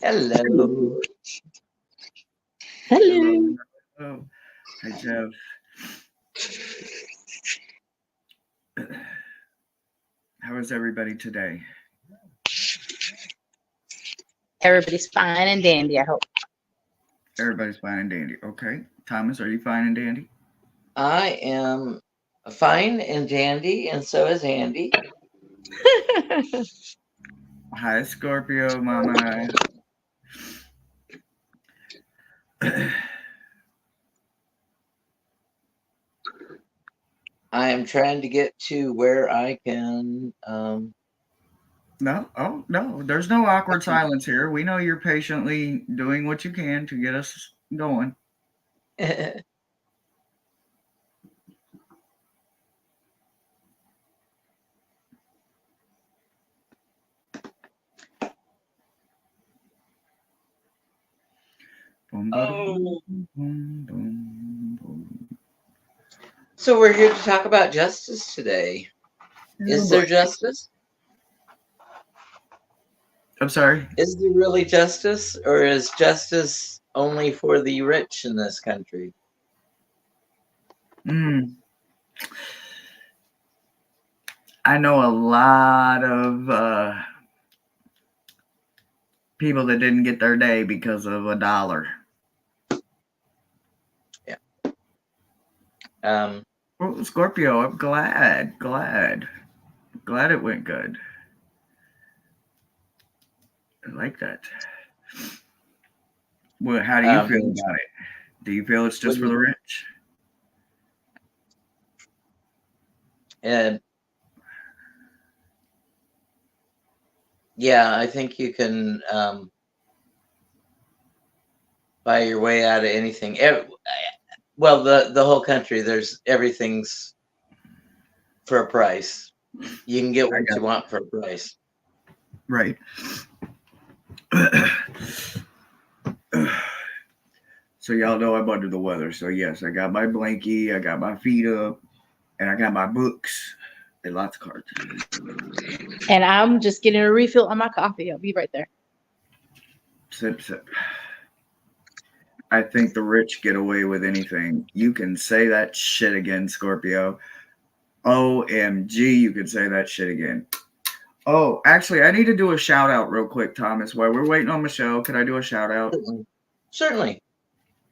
Hello. Hello. Oh, hi, Jeff. How is everybody today? Everybody's fine and dandy, I hope. Everybody's fine and dandy. Okay. Thomas, are you fine and dandy? I am fine and dandy, and so is Andy. Hi, Scorpio, Mama. I am trying to get to where I can. No, oh, no, there's no awkward silence here. We know you're patiently doing what you can to get us going. Boom, Oh. boom, boom, boom. So we're here to talk about justice today. Is there justice? I'm sorry? Is there really justice, or is justice only for the rich in this country? I know a lot of people that didn't get their day because of $1. Yeah. Well, Scorpio, I'm glad it went good. I like that. Well, how do you feel about it? Do you feel it's just for the rich? And yeah, I think you can buy your way out of anything. Well, the whole country, there's everything's for a price. You can get what you want for a price. Right. So y'all know I'm under the weather. So yes, I got my blankie, I got my feet up, and I got my books and lots of cards. And I'm just getting a refill on my coffee. I'll be right there. Sip, sip. I think the rich get away with anything. You can say that shit again, Scorpio. OMG, you could say that shit again. Oh, actually, I need to do a shout out real quick, Thomas. While we're waiting on Michelle, can I do a shout out? Certainly.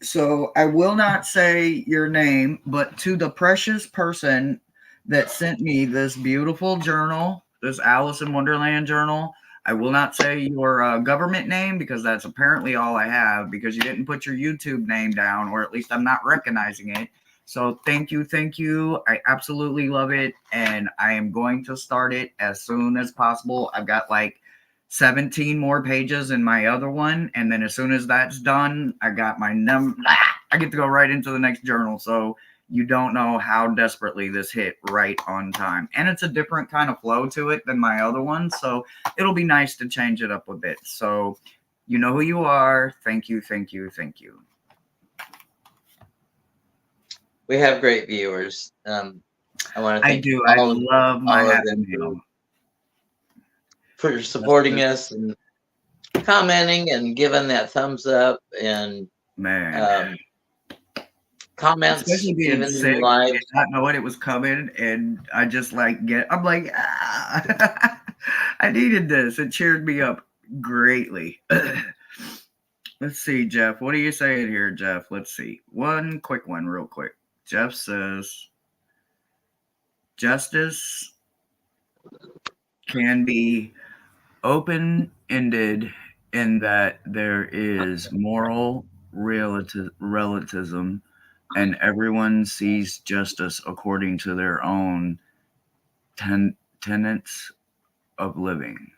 So I will not say your name, but to the precious person that sent me this beautiful journal, this Alice in Wonderland journal, I will not say your government name because that's apparently all I have because you didn't put your YouTube name down, or at least I'm not recognizing it. So thank you, thank you. I absolutely love it, and I am going to start it as soon as possible. I've got like 17 more pages in my other one, and then as soon as that's done, I got my I get to go right into the next journal. So you don't know how desperately this hit right on time, and it's a different kind of flow to it than my other one, so it'll be nice to change it up a bit. So you know who you are. Thank you, thank you, thank you. We have great viewers. I want to thank I love my happy meal for supporting us and commenting and giving that thumbs up and comments, especially being even sick, live. did not know what it was coming, and I just I'm like, I needed this. It cheered me up greatly. Let's see, Jeff. What are you saying here, Jeff? Let's see. One quick one, real quick. Jeff says, justice can be open-ended in that there is moral relativism, and everyone sees justice according to their own tenets of living.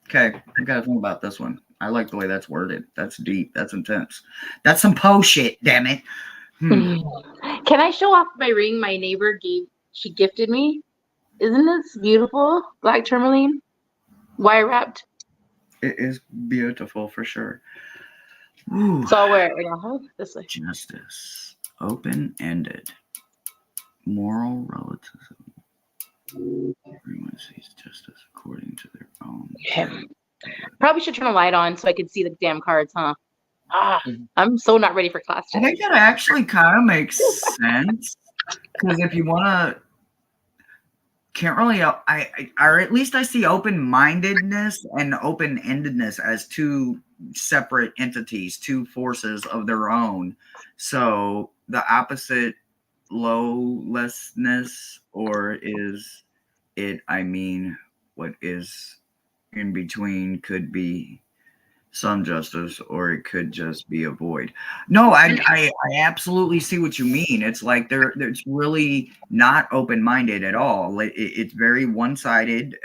Okay, I gotta think about this one. I like the way that's worded. That's deep. That's intense. That's some Poe shit, damn it. Can I show off my ring my neighbor she gifted me? Isn't this beautiful? Black tourmaline, wire wrapped. It is beautiful for sure. Ooh. So I'll wear it right now. This way. Justice, open-ended, moral relativism. Everyone sees justice according to their own Probably should turn a light on so I could see the damn cards, huh? Ah, Mhm. I'm so not ready for class I today. think that actually kind of makes sense because if you want to, can't really, or at least I see open-mindedness and open-endedness as two separate entities, two forces of their own. So the opposite lawlessness, or is it, I mean, what is in between could be some justice, or it could just be a void. No, I absolutely see what you mean. It's like it's really not open-minded at all. It's very one-sided.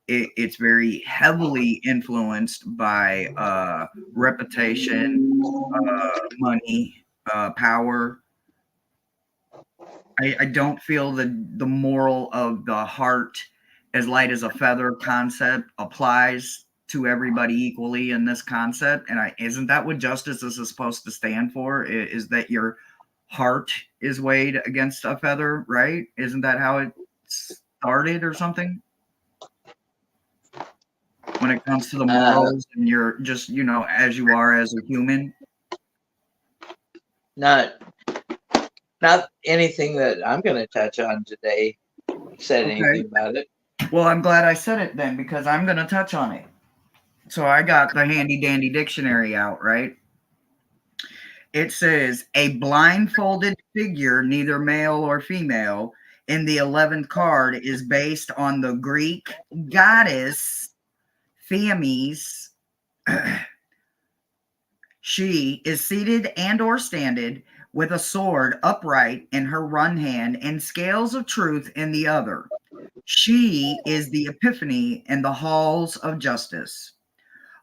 It's very heavily influenced by reputation, money, power. I don't feel the moral of the heart as light as a feather concept applies to everybody equally in this concept. And isn't that what justice is supposed to stand for? Is that your heart is weighed against a feather, right? Isn't that how it started or something? When it comes to the Uh, morals and you're just, as you are as a human. not anything that I'm going to touch on today said Okay. anything about it. Well, I'm glad I said it then because I'm going to touch on it. So I got the handy dandy dictionary out, right? It says a blindfolded figure, neither male or female, in the 11th card is based on the Greek goddess Themis. She is seated and or standing with a sword upright in her one hand and scales of truth in the other. She is the epiphany in the halls of justice.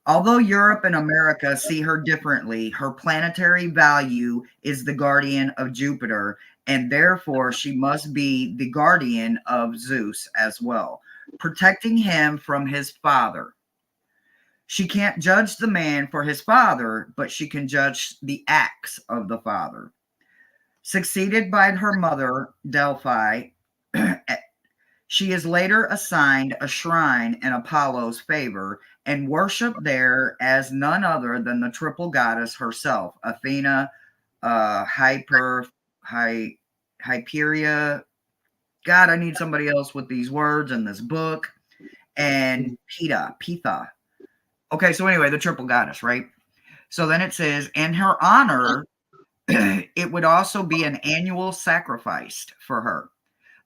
Although Europe and America see her differently, her planetary value is the guardian of Jupiter, and therefore she must be the guardian of Zeus as well, protecting him from his father. She can't judge the man for his father, but she can judge the acts of the father. Succeeded by her mother, Delphi, she is later assigned a shrine in Apollo's favor and worshipped there as none other than the triple goddess herself, Athena, Hyperia. God, I need somebody else with these words in this book. And Pitha. Okay, so anyway, the triple goddess, right? So then it says, in her honor, it would also be an annual sacrifice for her.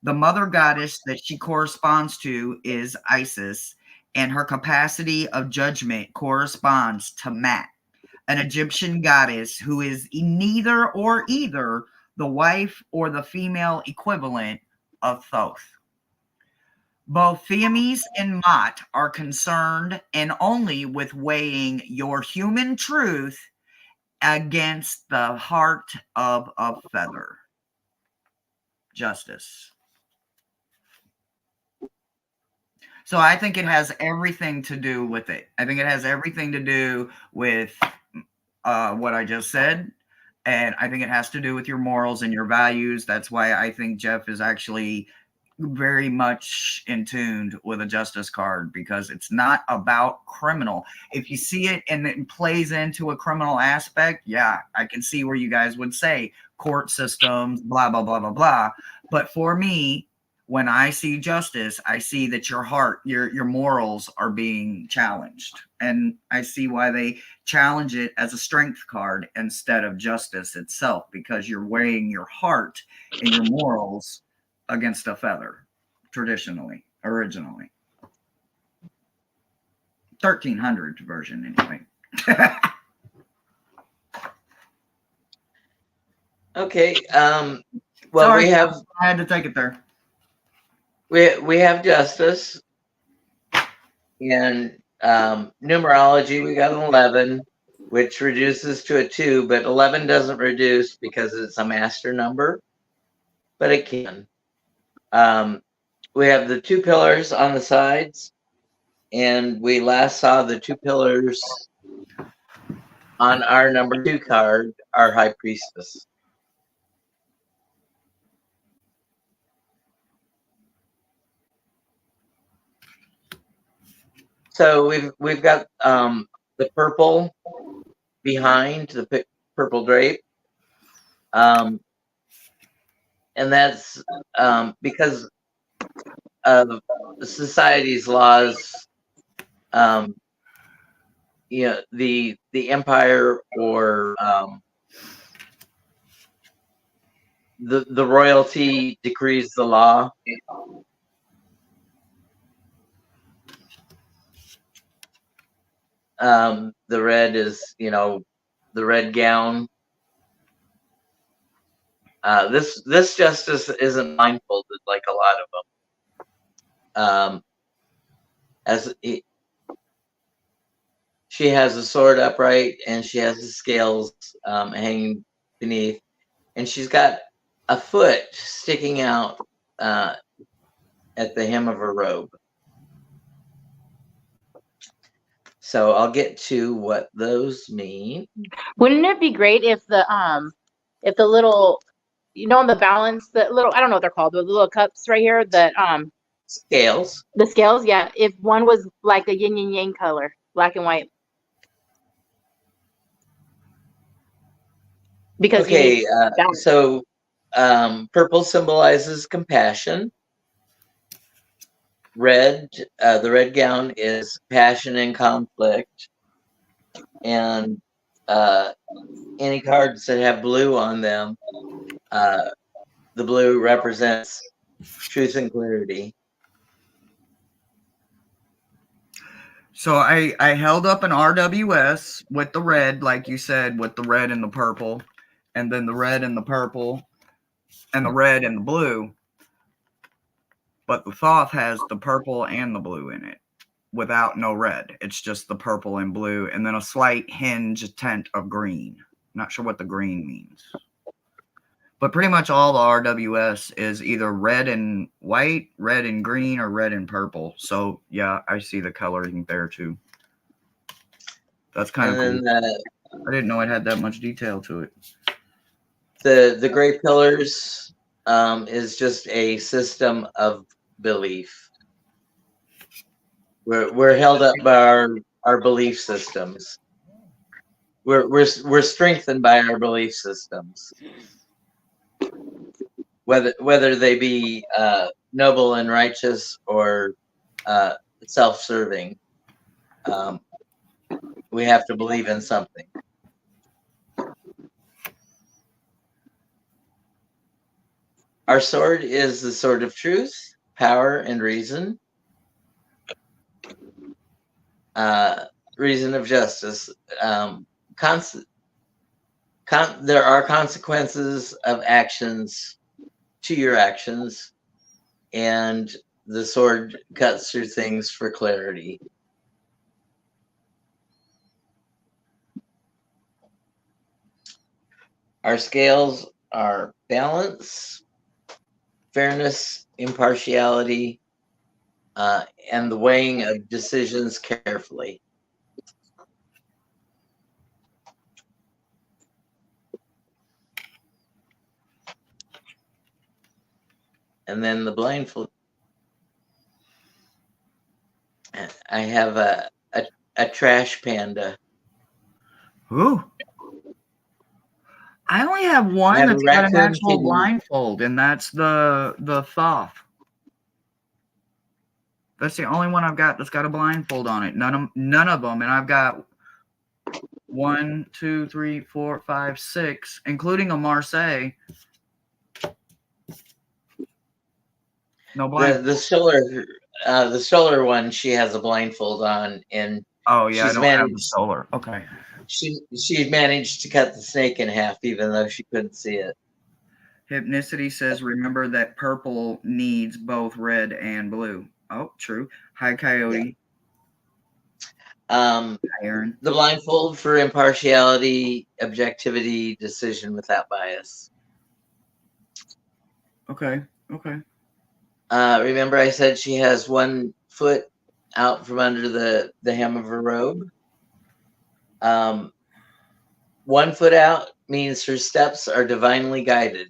The mother goddess that she corresponds to is Isis, and her capacity of judgment corresponds to Mat, an Egyptian goddess who is neither or either the wife or the female equivalent of Thoth. Both Themis and Mat are concerned and only with weighing your human truth against the heart of a feather. Justice. So I think it has everything to do with it. I think it has everything to do with what I just said. And I think it has to do with your morals and your values. That's why I think Jeff is actually very much in tune with a justice card, because it's not about criminal. If you see it and it plays into a criminal aspect, yeah, I can see where you guys would say court systems, blah, blah, blah, blah, blah. But for me, when I see justice, I see that your heart, your morals are being challenged. And I see why they challenge it as a strength card instead of justice itself, because you're weighing your heart and your morals against a feather, originally. 1300 version, anyway. Okay. Well, Sorry, I had to take it there. We have justice, and numerology. We got an 11, which reduces to a 2, but 11 doesn't reduce because it's a master number, but it can. We have the 2 pillars on the sides, and we last saw the 2 pillars on our number 2 card, our High Priestess. So we've got the purple behind the purple drape, and that's because of society's laws. You know, the empire or the royalty decrees the law. The red is, you know, the red gown. This justice isn't blindfolded like a lot of them. As he, she has a sword upright, and she has the scales hanging beneath, and she's got a foot sticking out at the hem of her robe. So I'll get to what those mean. Wouldn't it be great if the little, you know, on the balance, the little, I don't know what they're called, the little cups right here, Scales. the scales, yeah, if one was like a yin and yang color, black and white. Because you Okay, need balance. so purple symbolizes compassion. Red, the red gown is passion and conflict. And any cards that have blue on them, the blue represents truth and clarity. So I held up an RWS with the red, like you said, with the red and the purple, and then the red and the purple, and the red and the blue. But the Thoth has the purple and the blue in it, without no red. It's just the purple and blue, and then a slight hinge tint of green. Not sure what the green means. But pretty much all the RWS is either red and white, red and green, or red and purple. So, yeah, I see the coloring there, too. That's kind of cool. I didn't know it had that much detail to it. The gray pillars is just a system of belief. We're held up by our belief systems. We're strengthened by our belief systems, whether they be noble and righteous or self-serving. We have to believe in something. Our sword is the sword of truth, power, and reason. Reason of justice. There are consequences of actions to your actions, and the sword cuts through things for clarity. Our scales are balance, fairness, impartiality, and the weighing of decisions carefully. And then the blindfold. I have a trash panda. Ooh. I only have one that's got an actual blindfold, and that's the Thoth. That's the only one I've got that's got a blindfold on it. None of them, and I've got 1, 2, 3, 4, 5, 6, including a Marseille. No blindfold. The solar one, she has a blindfold on, and oh yeah, I don't have the solar. Okay. She managed to cut the snake in half, even though she couldn't see it. Hypnicity says, remember that purple needs both red and blue. Oh, true. Hi, Coyote. Hi, Aaron. The blindfold for impartiality, objectivity, decision without bias. Okay. Remember I said she has one foot out from under the hem of her robe? 1 foot out means her steps are divinely guided.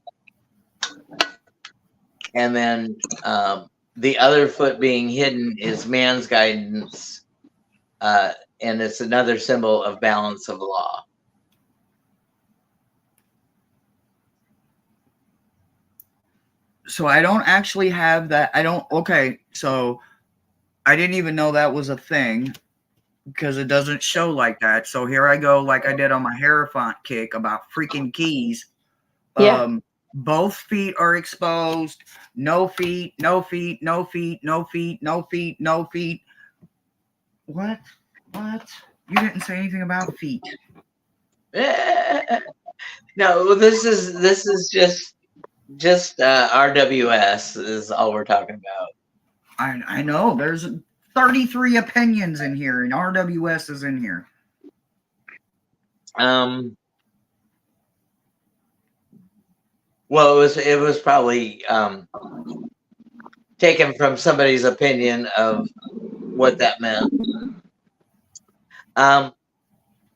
And then the other foot being hidden is man's guidance and it's another symbol of balance of law. So I don't actually have that. Okay, so I didn't even know that was a thing because it doesn't show like that. So here I go, like I did on my Hierophant kick about freaking keys. Yeah. Both feet are exposed. No feet, no feet, no feet, no feet, no feet, no feet. What? You didn't say anything about feet. No, this is just RWS is all we're talking about. I know there's 33 opinions in here, and RWS is in here. Well, it was probably taken from somebody's opinion of what that meant.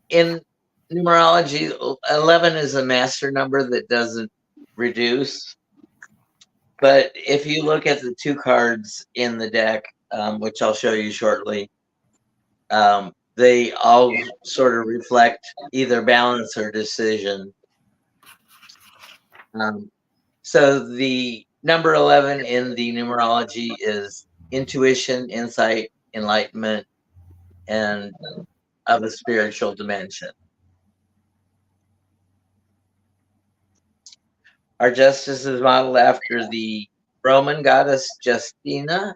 In numerology, 11 is a master number that doesn't reduce. But if you look at the two cards in the deck, which I'll show you shortly, they all sort of reflect either balance or decision. So the number 11 in the numerology is intuition, insight, enlightenment, and of a spiritual dimension. Our justice is modeled after the Roman goddess Justitia,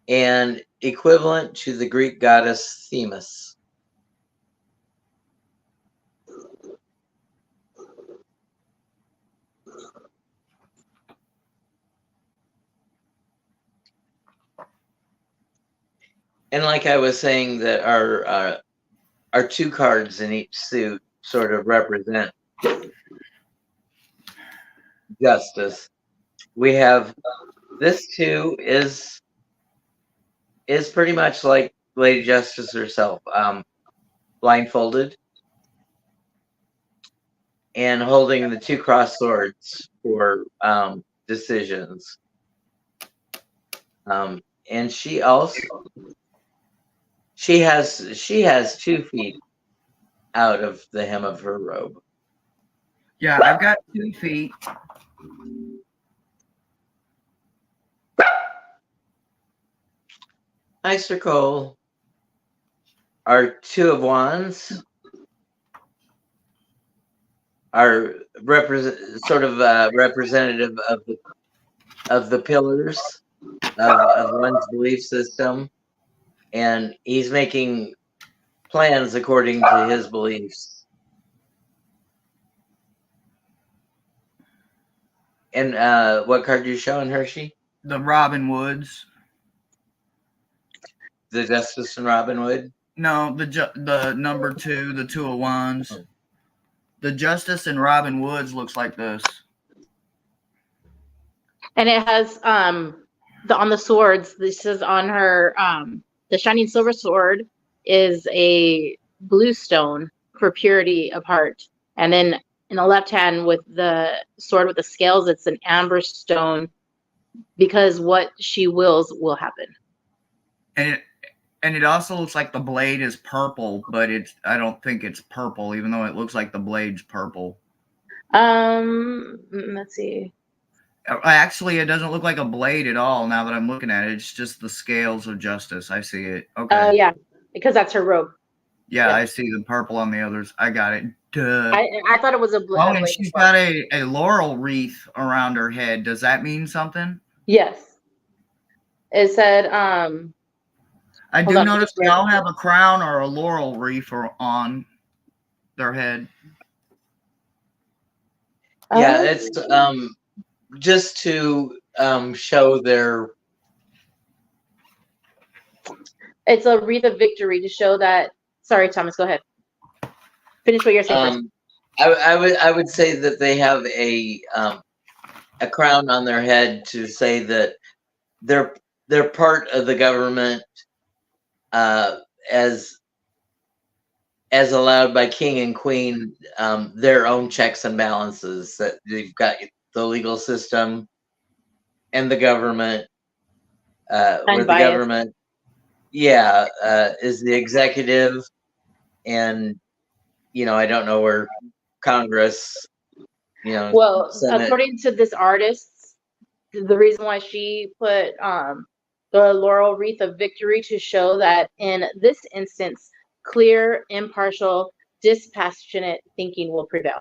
and equivalent to the Greek goddess Themis. And like I was saying, that our two cards in each suit sort of represent justice. We have this two is pretty much like Lady Justice herself, blindfolded and holding the two crossed swords for decisions. And she has 2 feet out of the hem of her robe. Yeah, I've got 2 feet. Hi, Sir Cole. Our 2 of Wands are representative of the pillars of one's belief system, and he's making plans according to his beliefs. And what card are you showing, Hershe? The Robin Woods. The Justice and Robin Hood? No, the number 2, the 2 of Wands. Oh. The Justice and Robin Woods looks like this. And it has on the swords, this is on her the shining silver sword is a blue stone for purity of heart. And then in the left hand with the sword with the scales, it's an amber stone, because what she wills will happen. And it also looks like the blade is purple, but I don't think it's purple, even though it looks like the blade's purple. Let's see. Actually, it doesn't look like a blade at all now that I'm looking at it. It's just the scales of justice. I see it. Okay. Oh, yeah, because that's her robe. Yeah, I see the purple on the others. I got it. Duh. I thought it was a blade. Oh, and she's got a laurel wreath around her head. Does that mean something? Yes. It said, I do notice they all have a crown or a laurel wreath on their head. Yeah, it's just to show their... It's a wreath of victory to show that... Sorry, Thomas, go ahead. Finish what you're saying first. I would say that they have a crown on their head to say that they're part of the government, as allowed by king and queen, their own checks and balances, that they've got the legal system and the government, where the government yeah, is the executive, and I don't know where Congress, Well, Senate. according to this artist, the reason why she put the laurel wreath of victory to show that in this instance, clear, impartial, dispassionate thinking will prevail.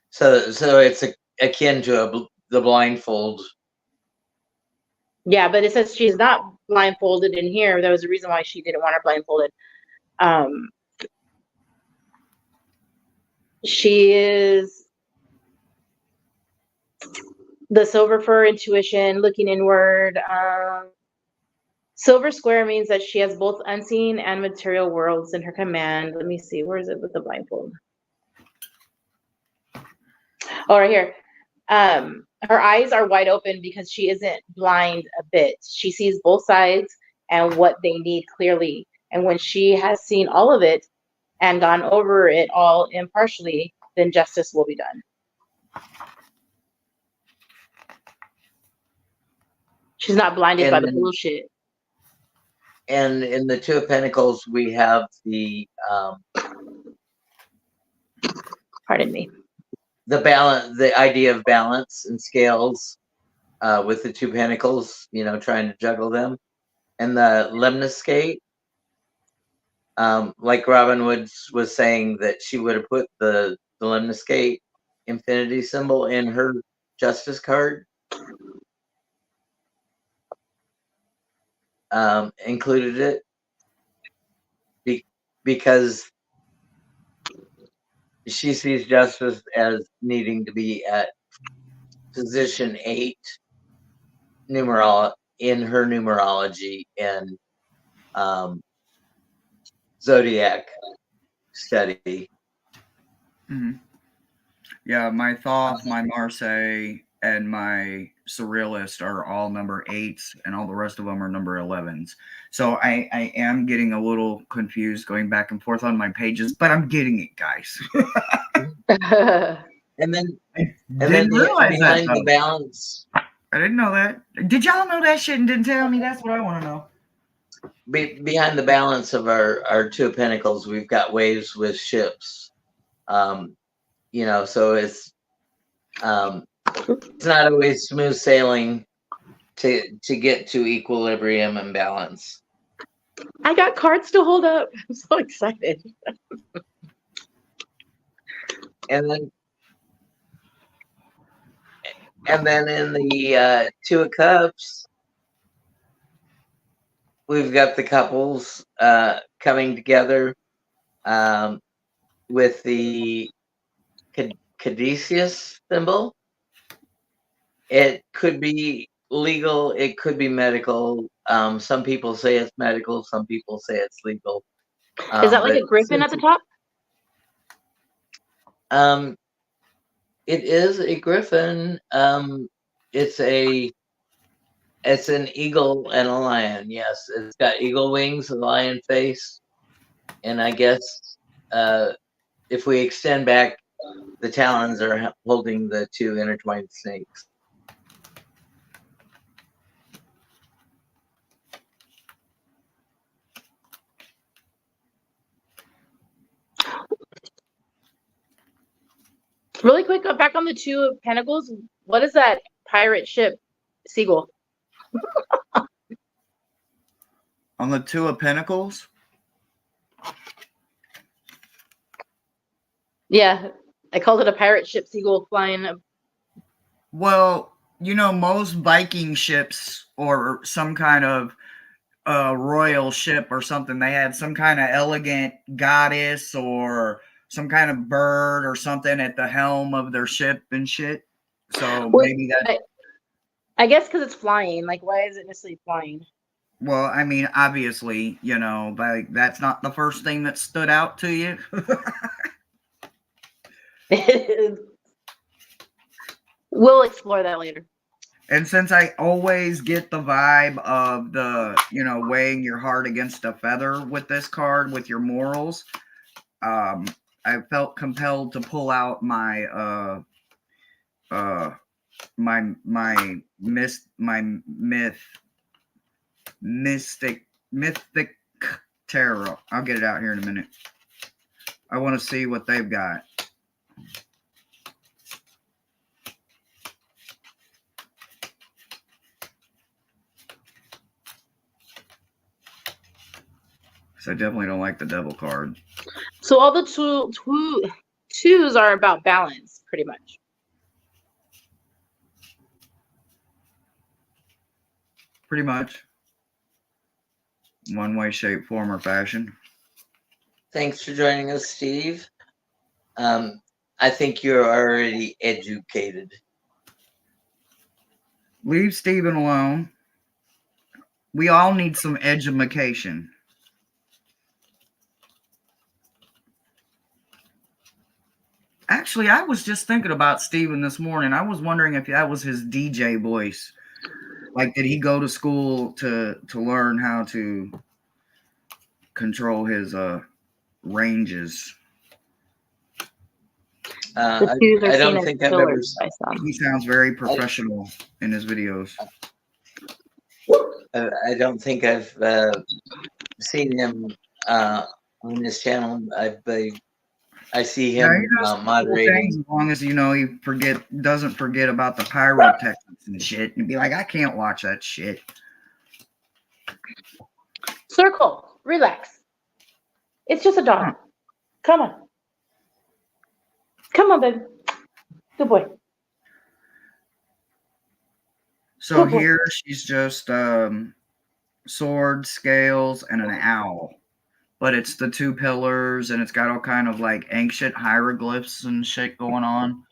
So it's akin to the blindfold. Yeah, but it says she's not blindfolded in here. There was a reason why she didn't want her blindfolded. She is the silver for intuition, looking inward. Silver square means that she has both unseen and material worlds in her command. Let me see, where is it with the blindfold? Oh, right here. Her eyes are wide open because she isn't blind a bit. She sees both sides and what they need clearly. And when she has seen all of it and gone over it all impartially, then justice will be done. She's not blinded by the bullshit. And in the Two of Pentacles, we have the Pardon me. the balance, the idea of balance and scales with the Two Pentacles, trying to juggle them. And the lemniscate, like Robin Woods was saying that she would have put the lemniscate infinity symbol in her justice card. Included it because she sees justice as needing to be at position 8 in her numerology and zodiac study. Mm-hmm. Yeah, my Thoth, my Marseille, and my Surrealist are all number 8s, and all the rest of them are number 11s. So I am getting a little confused going back and forth on my pages, but I'm getting it, guys. And then Didn't realize behind that, the balance, I didn't know that. Did y'all know that shit and didn't tell me? That's what I want to know. behind the balance of our Two of Pentacles, we've got waves with ships. So it's not always smooth sailing to get to equilibrium and balance. I got cards to hold up. I'm so excited. And then in the Two of Cups, we've got the couples coming together with the caduceus symbol. It could be legal, it could be medical. Some people say it's medical, some people say it's legal. Is that like a griffin at the top? It is a griffin. It's an eagle and a lion. Yes, it's got eagle wings, a lion face, and I guess if we extend back, the talons are holding the two intertwined snakes. Really quick, back on the Two of Pentacles. What is that pirate ship seagull? On the Two of Pentacles? Yeah, I called it a pirate ship seagull flying. Well, most Viking ships or some kind of royal ship or something, they had some kind of elegant goddess or some kind of bird or something at the helm of their ship and shit. So maybe that. I guess because it's flying. Like, why is it necessarily flying? Well, I mean, obviously, like that's not the first thing that stood out to you. We'll explore that later. And since I always get the vibe of the, weighing your heart against a feather with this card, with your morals, I felt compelled to pull out my my myth Mythic Tarot. I'll get it out here in a minute. I want to see what they've got. So I definitely don't like the devil card. So all the twos are about balance, pretty much. Pretty much. One way, shape, form, or fashion. Thanks for joining us, Steve. I think you're already educated. Leave Stephen alone. We all need some education. Actually, I was just thinking about Stephen this morning. I was wondering if that was his DJ voice. Like, did he go to school to learn how to control his ranges? The twos are I seen don't as think I've ever. pillars by some. He sounds very professional in his videos. I don't think I've seen him on his channel. I see him he does cool moderating. things as long as he doesn't forget about the pyrotechnics and shit, and be like, I can't watch that shit. Circle, relax. It's just a dog. Huh. Come on. Come on, baby. Good boy. So Good boy. here she's just sword, scales, and an owl. But it's the two pillars, and it's got all kind of like ancient hieroglyphs and shit going on.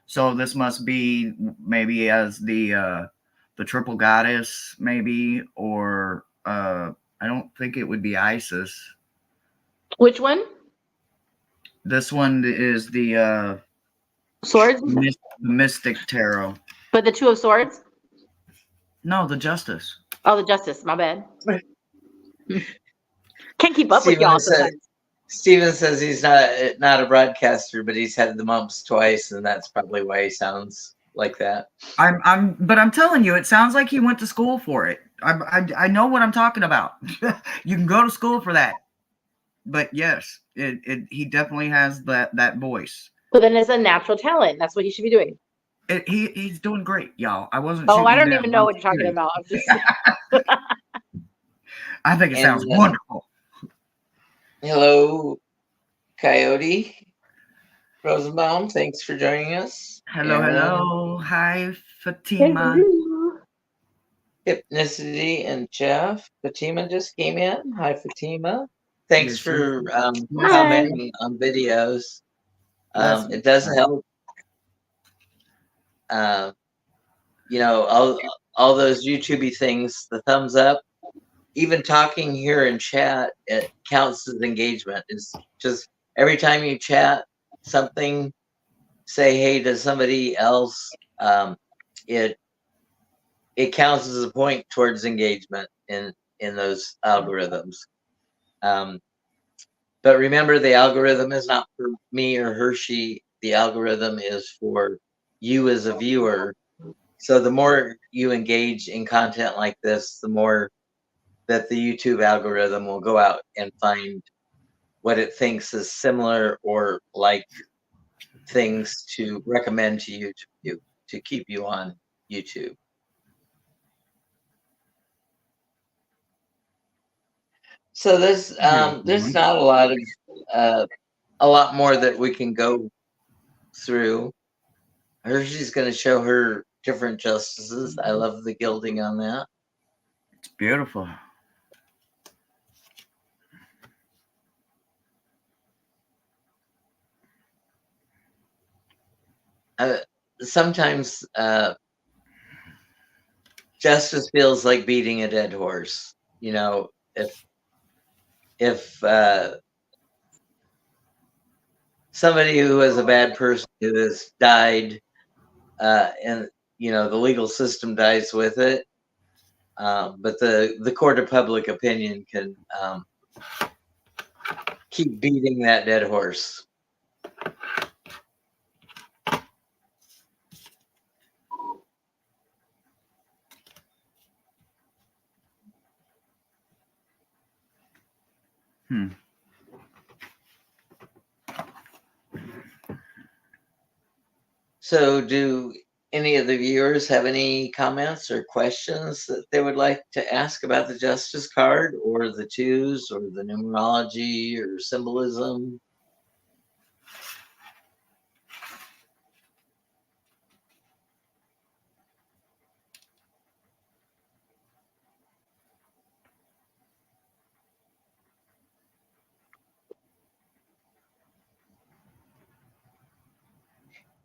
So this must be maybe as the triple goddess, maybe, or I don't think it would be Isis. Which one? This one is the Swords? Mystic Tarot. But the two of swords? No, the Justice. Oh, the justice. My bad. Can't keep up with y'all sometimes. Steven says he's not a broadcaster, but he's had the mumps twice, and that's probably why he sounds like that. But I'm telling you, it sounds like he went to school for it. I know what I'm talking about. You can go to school for that. But yes, he definitely has that voice. But then it's a natural talent. That's what he should be doing. He's doing great, y'all. I wasn't. Oh, I shooting don't down. even know what you're talking about. I'm just. I think it sounds wonderful. Hello, Coyote Rosenbaum. Thanks for joining us. Hello. Hi, Fatima. Hypnicity and Jeff. Fatima just came in. Hi, Fatima. Thanks Yes, for Hi. commenting on videos. It does help. All those YouTubey things, the thumbs up, even talking here in chat, it counts as engagement. It's just every time you chat something, say hey to somebody else, it counts as a point towards engagement in those algorithms. But remember, the algorithm is not for me or Hershe. The algorithm is for you as a viewer. So the more you engage in content like this, the more that the YouTube algorithm will go out and find what it thinks is similar or like things to recommend to you to keep you on YouTube. So there's not a lot more that we can go through. Hershe's going to show her different justices. I love the gilding on that. It's beautiful. Sometimes justice feels like beating a dead horse. You know, if somebody who is a bad person who has died, and the legal system dies with it, but the court of public opinion can keep beating that dead horse. Hmm. So do any of the viewers have any comments or questions that they would like to ask about the Justice card or the twos or the numerology or symbolism?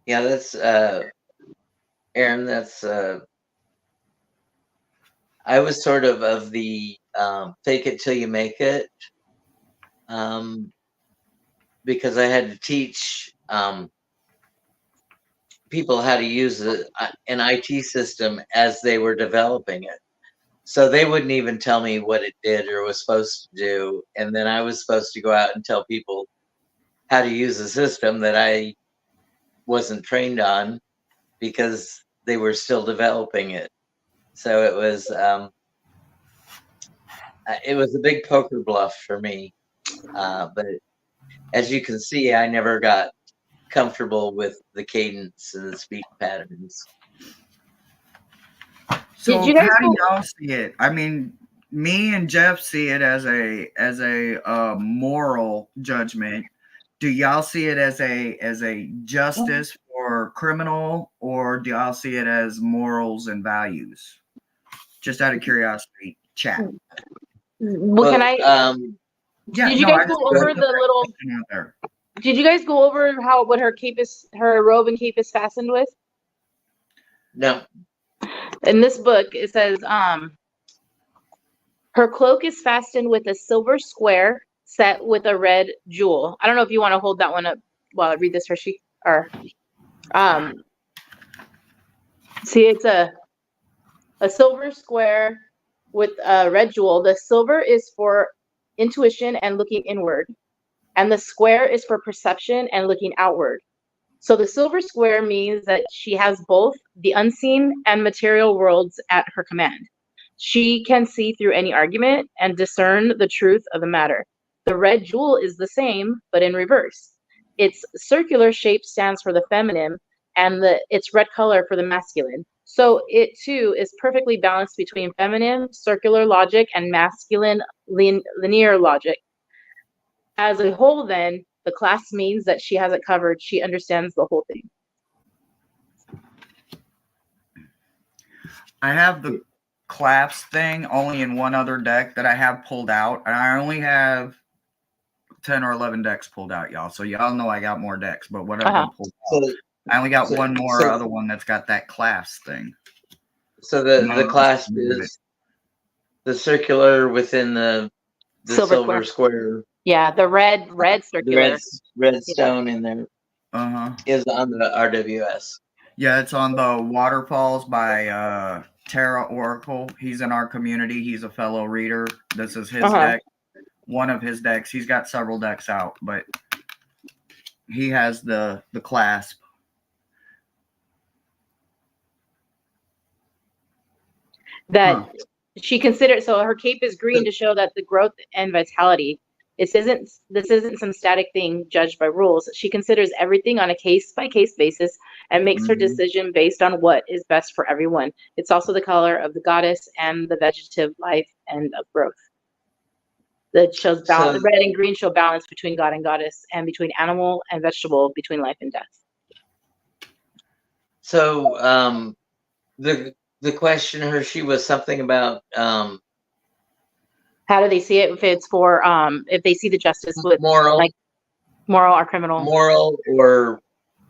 Yeah, that's Aaron, that's I was sort of the fake it till you make it, because I had to teach people how to use an IT system as they were developing it. So they wouldn't even tell me what it did or was supposed to do. And then I was supposed to go out and tell people how to use a system that I wasn't trained on because they were still developing it. So it was a big poker bluff for me. But as you can see, I never got comfortable with the cadence and the speech patterns. So Did you guys how do go? y'all see it? I mean, me and Jeff see it as a moral judgment. Do y'all see it as a justice for criminal, or do y'all see it as morals and values? Just out of curiosity, chat. Well, can I? Yeah, Did you no, guys I just go put over that the little? question out there. Did you guys go over what her cape is, her robe and cape is fastened with? No. In this book, it says, her cloak is fastened with a silver square set with a red jewel. I don't know if you want to hold that one up while I read this, Hershe. Or, see, it's a silver square with a red jewel. The silver is for intuition and looking inward, and the square is for perception and looking outward. So the silver square means that she has both the unseen and material worlds at her command. She can see through any argument and discern the truth of the matter. The red jewel is the same, but in reverse. Its circular shape stands for the feminine, and its red color for the masculine. So it too is perfectly balanced between feminine, circular logic, and masculine, linear logic. As a whole, then, the class means that she has it covered. She understands the whole thing. I have the clasp thing only in one other deck that I have pulled out, and I only have 10 or 11 decks pulled out, y'all. So y'all know I got more decks, but whatever pulled out. I only got one more other one that's got that clasp thing. So the clasp is the circular within the silver square. Yeah, the red circular. The red stone in there is on the RWS. Yeah, it's on the Waterfalls by Tarot Oracle. He's in our community. He's a fellow reader. This is his deck. One of his decks. He's got several decks out, but he has the clasp. That she considered, so her cape is green to show that the growth and vitality. This isn't some static thing judged by rules. She considers everything on a case by case basis and makes her decision based on what is best for everyone. It's also the color of the goddess and the vegetative life and of growth. That shows balance. The red and green show balance between God and goddess, and between animal and vegetable, between life and death. So the question Hershe was something about how do they see it? If it's for if they see the justice with moral, like moral or criminal, moral or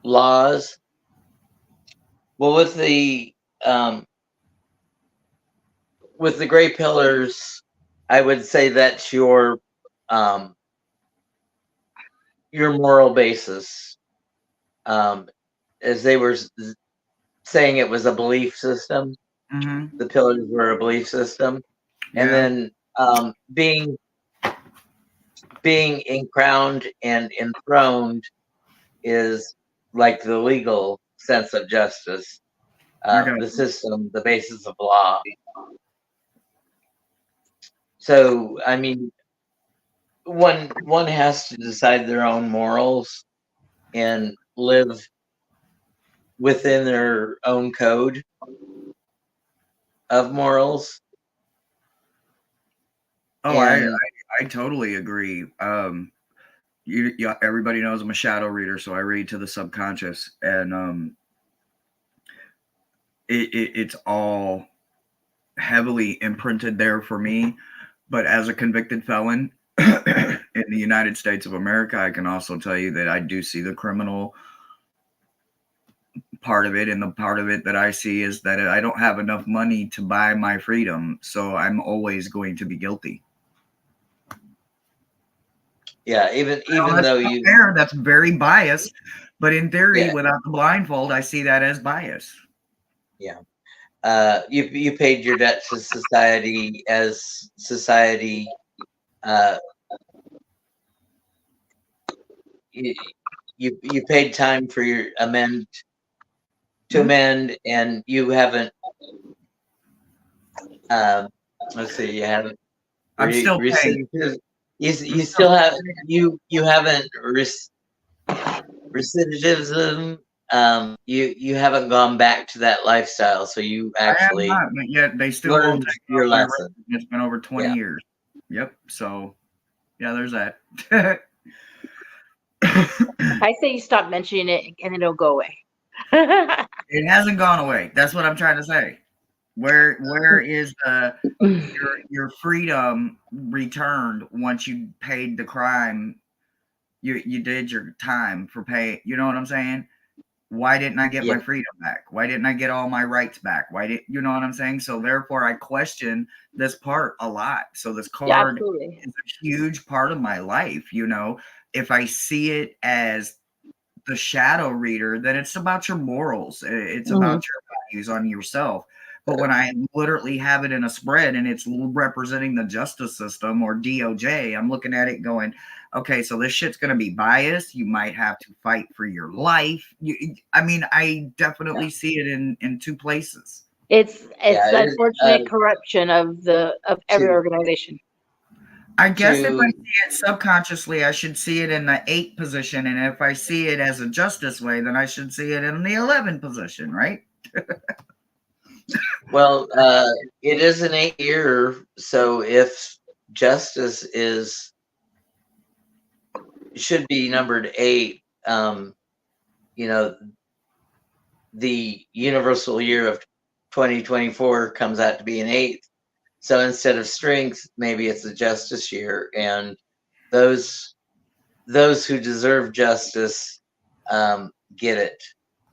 laws. Well, with the gray pillars, I would say that's your moral basis. As they were saying, it was a belief system. The pillars were a belief system, and then being encrowned and enthroned is like the legal sense of justice, the system, the basis of law. So, I mean, one has to decide their own morals and live within their own code of morals. Oh, And I totally agree. Everybody knows I'm a shadow reader, so I read to the subconscious, and it's all heavily imprinted there for me. But as a convicted felon in the United States of America, I can also tell you that I do see the criminal part of it, and the part of it that I see is that I don't have enough money to buy my freedom, so I'm always going to be guilty. yeah, even That's though not fair, that's very biased, but in theory, yeah, without the blindfold, I see that as bias. yeah, you paid your debt to society as society. Uh, you paid time for your amend, and you haven't. Let's see, you haven't. I'm still paying. You still have you haven't recidivism. You haven't gone back to that lifestyle, so you I have actually not, but yet they still won't learned take it your off my lesson. record. It's been over 20 Yeah. years. Yep. So, yeah, there's that. I say you stop mentioning it and it'll go away. It hasn't gone away. That's what I'm trying to say. Where is your freedom returned once you paid the crime? You did your time for pay. You know what I'm saying? Why didn't I get Yeah. my freedom back? Why didn't I get all my rights back? Why did you know what I'm saying? So therefore, I question this part a lot. So this Yeah, card absolutely. is a huge part of my life. You know, if I see it as the shadow reader, then it's about your morals. It's about your values on yourself. But when I literally have it in a spread and it's representing the justice system or DOJ, I'm looking at it going, okay, so this shit's going to be biased. You might have to fight for your life. I mean, I definitely see it in two places. It's Yeah, it is, unfortunate corruption of every organization. I guess if I see it subconsciously, I should see it in the 8 position. And if I see it as a justice way, then I should see it in the 11 position, right? well, it is an 8-year, so if justice should be numbered 8, you know, the universal year of 2024 comes out to be an 8th. So instead of strength, maybe it's a justice year, and those who deserve justice get it.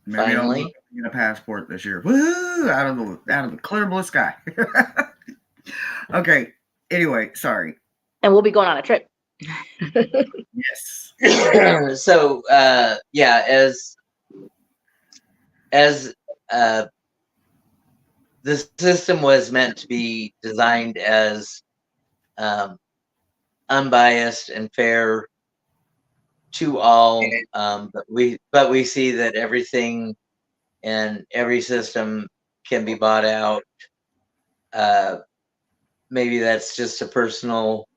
Maybe Finally, I'll get a passport this year. Woo! Out of the clear blue sky. Okay. Anyway, sorry. And we'll be going on a trip. Yes. so yeah, as the system was meant to be designed as unbiased and fair to all, but we see that everything and every system can be bought out. Maybe that's just a personal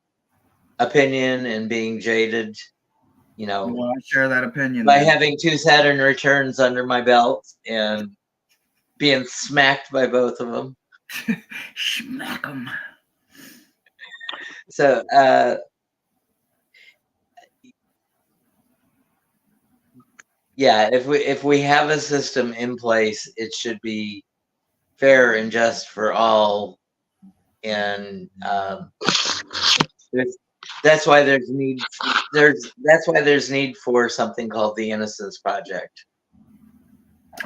opinion and being jaded, you know. Well, I share that opinion by then. having 2 Saturn returns under my belt and being smacked by both of them. Smack them. So, yeah, if we have a system in place, it should be fair and just for all, and that's why there's need for something called the Innocence Project.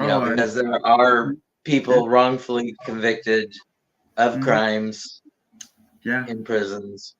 You know, because there are people wrongfully convicted of crimes in prisons.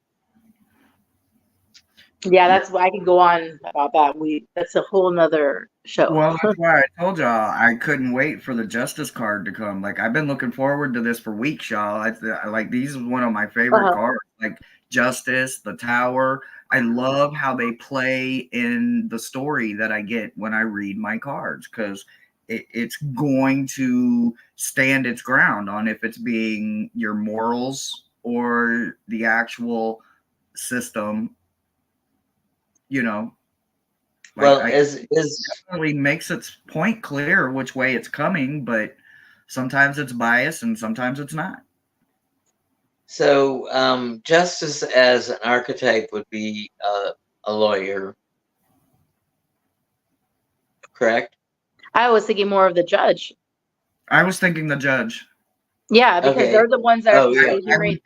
Yeah, that's why I can go on about that. That's a whole nother show. Well, that's why I told y'all I couldn't wait for the justice card to come. Like I've been looking forward to this for weeks, y'all. I like these is one of my favorite cards. Like Justice, the Tower. I love how they play in the story that I get when I read my cards because it's going to stand its ground on if it's being your morals or the actual system you know, Well, I is definitely makes its point clear which way it's coming, but sometimes it's biased and sometimes it's not. so justice as an archetype would be a lawyer, correct? I was thinking more of the judge. I was thinking the judge. Yeah, because Okay. they're the ones that are Oh, yeah. supposed to be hearing.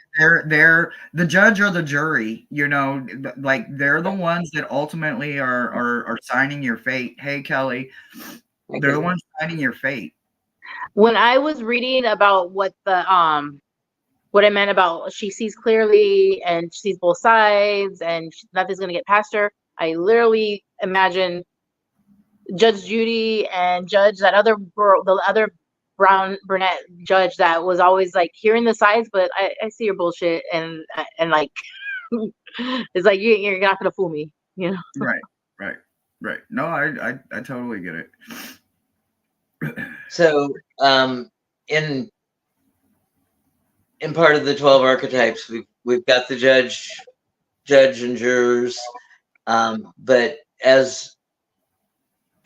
They're the judge or the jury, like they're the ones that ultimately are signing your fate. Hey, Kelly, they're the Okay. ones signing your fate. When I was reading about what I meant about she sees clearly and she sees both sides and nothing's gonna get past her, I literally imagine Judge Judy and Judge that other girl, the other brunette judge that was always like hearing the sides, but I see your bullshit and like it's like you're not gonna fool me, you know. Right. No, I totally get it. So in part of the 12 archetypes, we've got the judge and jurors, but as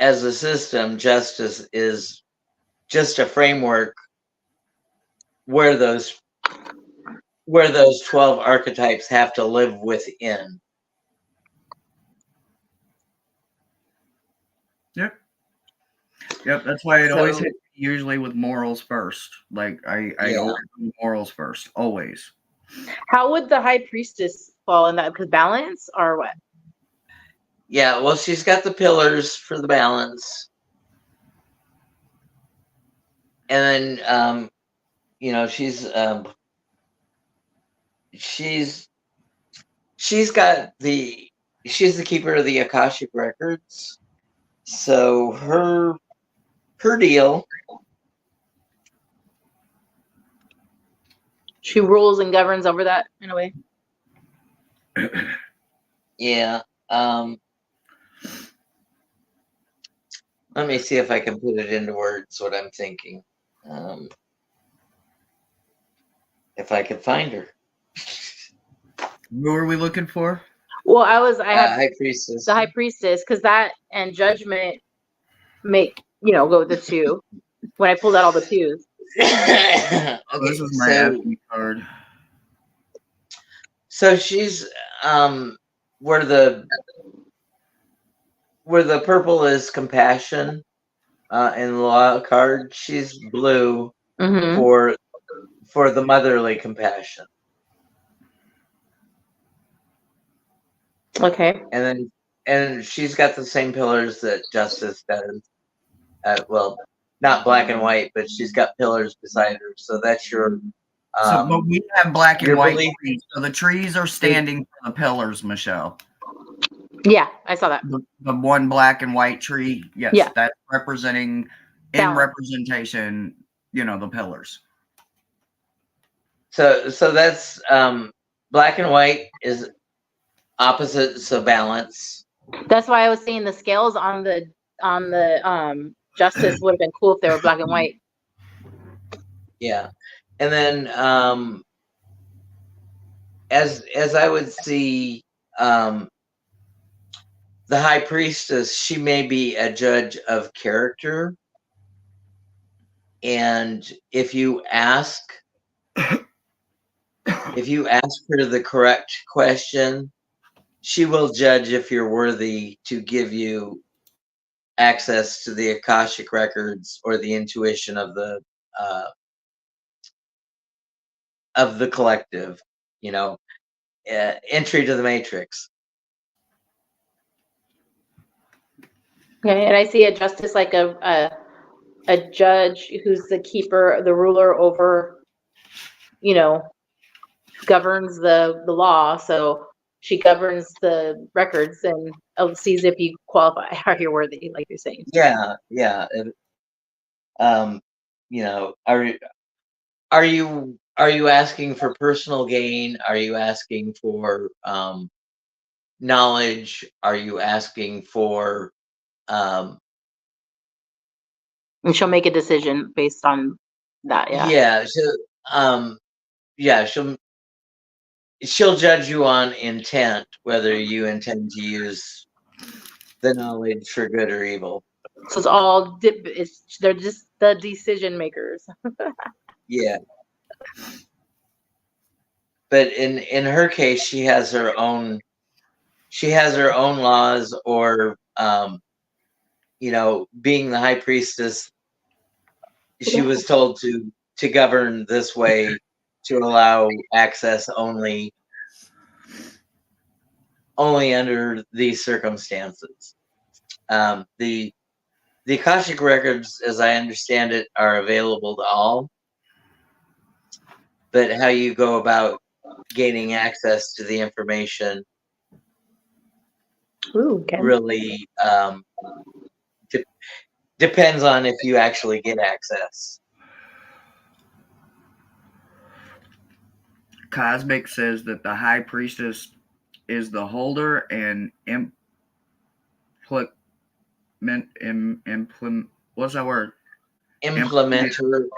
a system, justice is just a framework where those 12 archetypes have to live within. Yep, that's why it always So, hits usually with morals first. Like I Yeah. always do morals first, always. How would the high priestess fall in that? Because balance or what? yeah, well, she's got the pillars for the balance. And then, she's the keeper of the Akashic records. So her deal, She rules and governs over that in a way. yeah. Let me see if I can put it into words what I'm thinking. If I could find her. Who are we looking for? Well, I have High priestess. the high priestess because that and judgment make go with the two. When I pulled out all the twos. Okay, This is my FE card. So she's where the purple is compassion in the law card, she's blue Mm-hmm. for the motherly compassion. Okay. And she's got the same pillars that justice does. Well, not black and white, but she's got pillars beside her. So that's your But we have black and white belief. trees. So the trees are standing for the pillars, Michelle. Yeah, I saw that. The one black and white tree, yes, Yeah. that's representing in representation, the pillars. So that's black and white is opposites of balance. That's why I was saying the scales on the justice would have been cool if they were black and white. Yeah. And then as I would see the high priestess, she may be a judge of character. And if you ask her the correct question, she will judge if you're worthy to give you access to the Akashic records or the intuition of the collective, entry to the matrix. Okay, and I see a justice like a judge who's the keeper, the ruler over, governs the law. So she governs the records and sees if you qualify or you're worthy, like you're saying. Yeah. Are you asking for personal gain? Are you asking for knowledge? Are you asking for and she'll make a decision based on that. she'll she'll judge you on intent, whether you intend to use the knowledge for good or evil. So it's all they're just the decision makers. Yeah. But in her case, she has her own laws, or being the high priestess, she was told to govern this way, to allow access only under these circumstances. The Akashic records, as I understand it, are available to all, but how you go about gaining access to the information really depends on if you actually get access. Cosmic says that the high priestess is the holder and what's that word? Implementer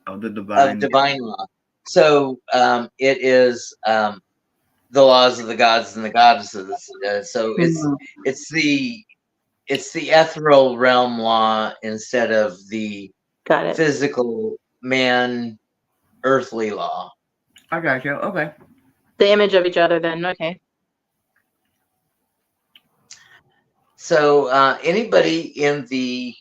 of the divine law. So it is the laws of the gods and the goddesses. So it's the ethereal realm law instead of the physical man earthly law. I got you. Okay. The image of each other then. Okay. So anybody in the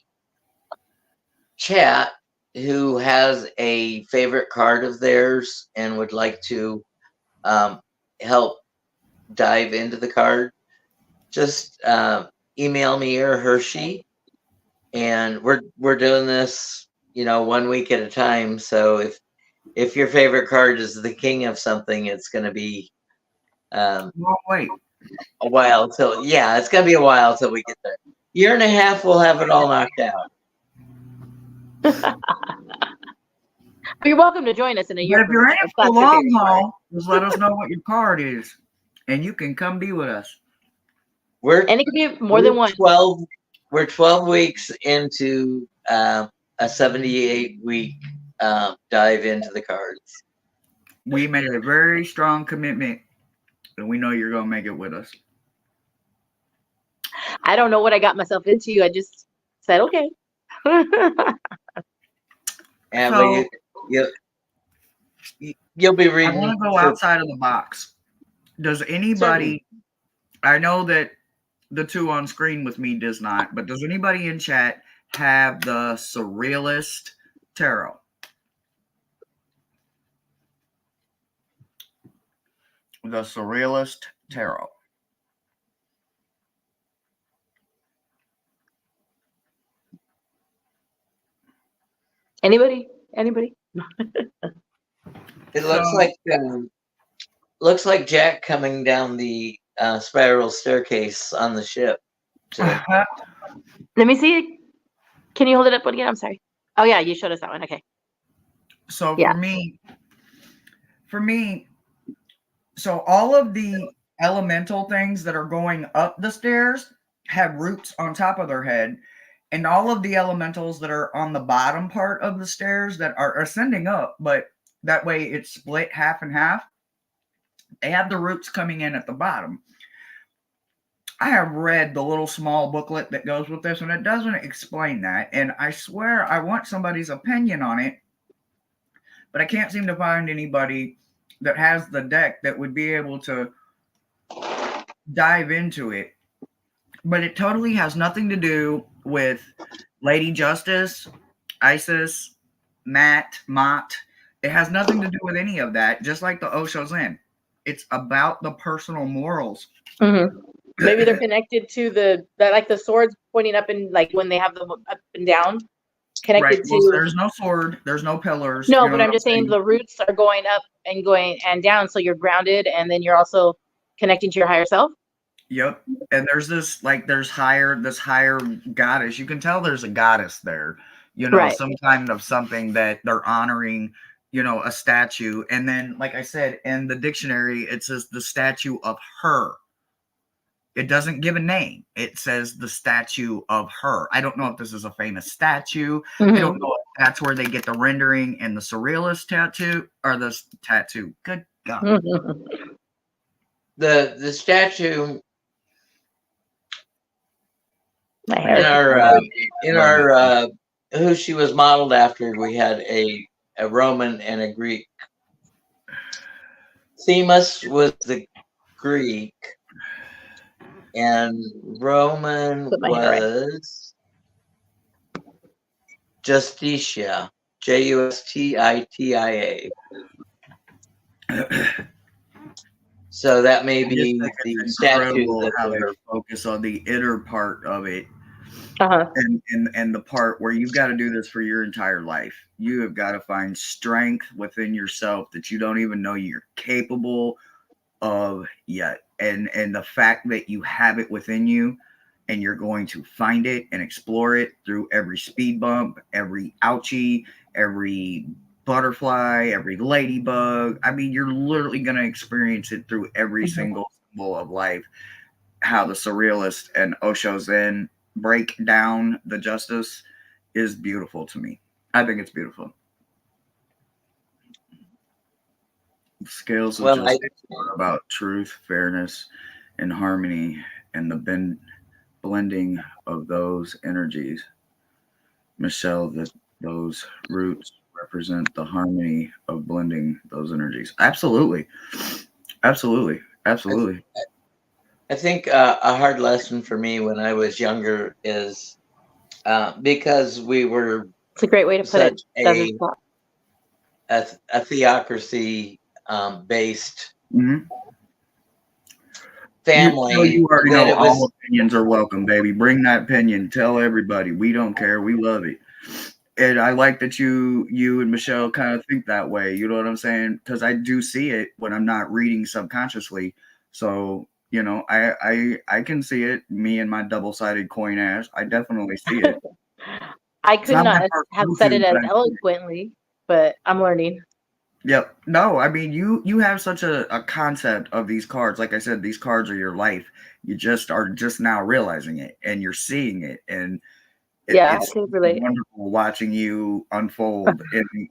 chat who has a favorite card of theirs and would like to help dive into the card, just email me or Hershe, and we're doing this 1 week at a time. So if your favorite card is the king of something, it's going to be wait a while till it's going to be a while till we get there. Year and a half, we'll have it all knocked out. You're welcome to join us in a year. But if you're in it for the long haul, just let us know what your card is, and you can come be with us. And it could be more than one. We're 12 weeks into a 78-week dive into the cards. We made a very strong commitment, and we know you're going to make it with us. I don't know what I got myself into. I just said, okay. And so, you'll be reading. I want to go outside of the box. Does anybody, I know that the two on screen with me does not, but does anybody in chat have the Surrealist Tarot? The Surrealist Tarot. Anybody? It looks like Jack coming down the spiral staircase on the ship. Let me see. Can you hold it up again? I'm sorry. Oh yeah, you showed us that one. Okay. So for me, so all of the elemental things that are going up the stairs have roots on top of their head. And all of the elementals that are on the bottom part of the stairs that are ascending up, but that way it's split half and half, they have the roots coming in at the bottom. I have read the little small booklet that goes with this, and it doesn't explain that. And I swear I want somebody's opinion on it, but I can't seem to find anybody that has the deck that would be able to dive into it. But it totally has nothing to do with Lady Justice, Isis, Mott. It has nothing to do with any of that, just like the Osho's in. It's about the personal morals. Mm-hmm. Maybe they're connected to like the swords pointing up, and like when they have them up and down, connected to. Well, there's no sword, there's no pillars. No, but I'm just saying the roots are going up and going and down, so you're grounded, and then you're also connecting to your higher self. Yep. And there's this higher goddess. You can tell there's a goddess there, some kind of something that they're honoring, a statue. And then, like I said, in the dictionary, it says the statue of her. It doesn't give a name. It says the statue of her. I don't know if this is a famous statue. Mm-hmm. I don't know if that's where they get the rendering and the surrealist tattoo or the tattoo. Good God. The statue My hair. in our who she was modeled after, we had a Roman and a Greek. Themis was the Greek, and Roman Put my hair right. was Justitia, Justitia. So that may I just be think the it's statue incredible that how they they're. focus on the inner part of it, Uh-huh. and the part where you've got to do this for your entire life. You have got to find strength within yourself that you don't even know you're capable of yet. And the fact that you have it within you, and you're going to find it and explore it through every speed bump, every ouchie, every butterfly, every ladybug. I mean, you're literally going to experience it through every single symbol of life. How the surrealist and Osho Zen break down the justice is beautiful to me. I think it's beautiful. The scales of Well, justice are about truth, fairness, and harmony, and the blending of those energies. Michelle, that those roots represent the harmony of blending those energies. Absolutely. Absolutely. Absolutely. I think a hard lesson for me when I was younger is because we were It's a great way to put such it. Doesn't stop. a theocracy based Mm-hmm. family. You already that know it was all opinions are welcome, baby. Bring that opinion. Tell everybody. We don't care. We love it. And I like that you and Michelle kind of think that way. You know what I'm saying? Because I do see it when I'm not reading subconsciously. So, you know, I can see it. Me and my double-sided coin ass. I definitely see it. I It's could not my not first have go-to, said it as but I see it. eloquently, but I'm learning. Yep. No, I mean you have such a concept of these cards. Like I said, these cards are your life. You just are just now realizing it, and you're seeing it, and Yeah, I it's could relate. wonderful watching you unfold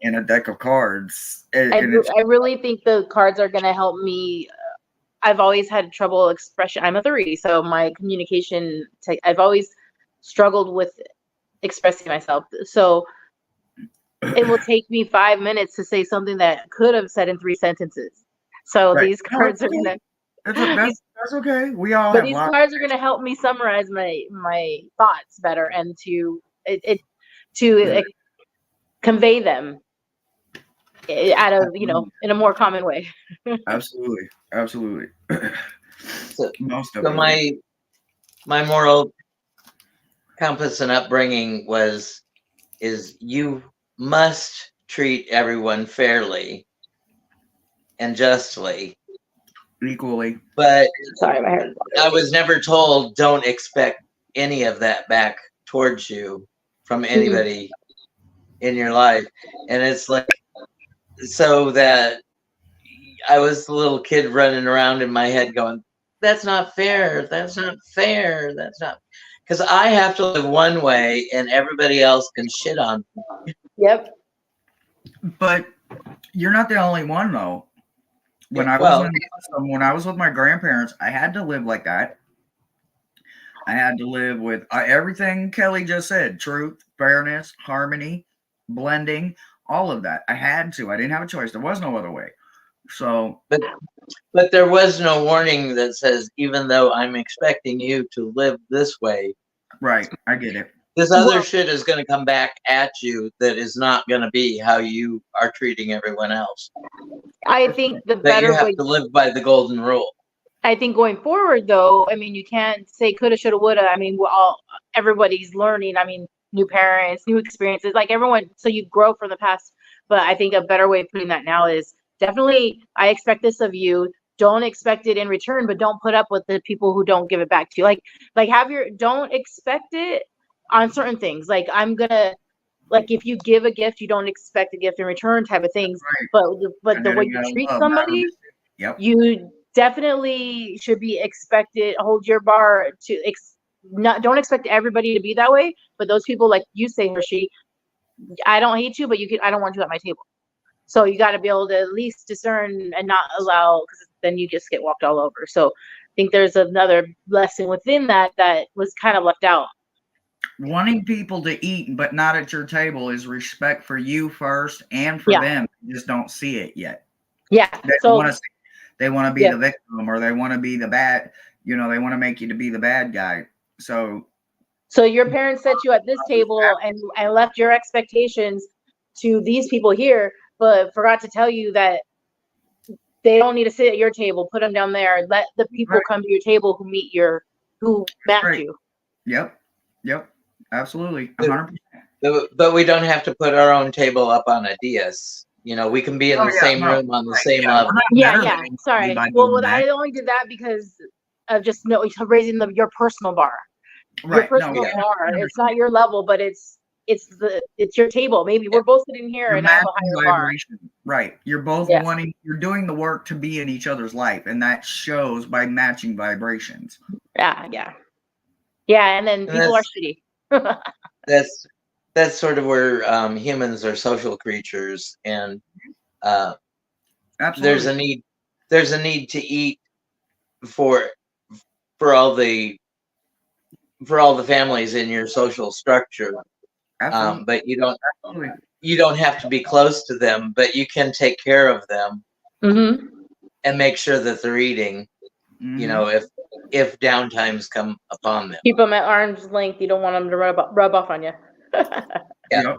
in a deck of cards. And I it's really think the cards are going to help me. I've always had trouble expression. I'm a 3, so my communication, I've always struggled with expressing myself. So it will take me 5 minutes to say something that could have said in 3 sentences. So right. these No, cards are going to, that's okay. We all but have these lots. cards are going to help me summarize my thoughts better and to convey them out of, in a more common way. Absolutely. Absolutely. so, Most of so it. my moral compass and upbringing is you must treat everyone fairly and justly, Equally. but Sorry, my hair. I was never told don't expect any of that back towards you from anybody in your life. And it's like, so that I was the little kid running around in my head going, that's not fair. That's not fair. That's not, because I have to live one way and everybody else can shit on me. Yep. But you're not the only one though. When Yeah, I was when I was with my grandparents, I had to live like that. I had to live with everything Kelly just said: truth, fairness, harmony, blending, all of that. I had to. I didn't have a choice. There was no other way. So, but there was no warning that says, even though I'm expecting you to live this way, right, I get it. this other shit is going to come back at you that is not going to be how you are treating everyone else. I think the That better you have way. to live by the golden rule. I think going forward, though, I mean, you can't say coulda, shoulda, woulda. I mean, everybody's learning. I mean, new parents, new experiences, like everyone. So you grow from the past. But I think a better way of putting that now is definitely, I expect this of you. Don't expect it in return, but don't put up with the people who don't give it back to you. Don't expect it on certain things. Like if you give a gift, you don't expect a gift in return type of things. Right. But the way you treat somebody, yep, you definitely should be expected, hold your bar to don't expect everybody to be that way, but those people, like you say, Hershe, I don't hate you, but I don't want you at my table. So you got to be able to at least discern and not allow, because then you just get walked all over. So I think there's another lesson within that was kind of left out. Wanting people to eat but not at your table is respect for you first and for them. You just don't see it yet. Yeah. They want to be the victim, or they want to be the bad, they want to make you to be the bad guy. So your parents set you at this table and left your expectations to these people here, but forgot to tell you that they don't need to sit at your table. Put them down there. Let the people come to your table who match you. Yep. Absolutely. 100%. But we don't have to put our own table up on a dais. We can be in the same room on the same level. Yeah. Sorry. Well, I only did that because of just raising your personal bar. Your personal bar. It's not your level, but it's your table. Maybe we're both sitting here and I have a higher vibration. Bar. Right. You're both you're doing the work to be in each other's life, and that shows by matching vibrations. Yeah. And then people are shitty. That's sort of where humans are social creatures, and there's a need to eat for all the families in your social structure. But you don't have to be close to them, but you can take care of them and make sure that they're eating. If downtimes come upon them, keep them at arm's length. You don't want them to rub off on you. Yeah.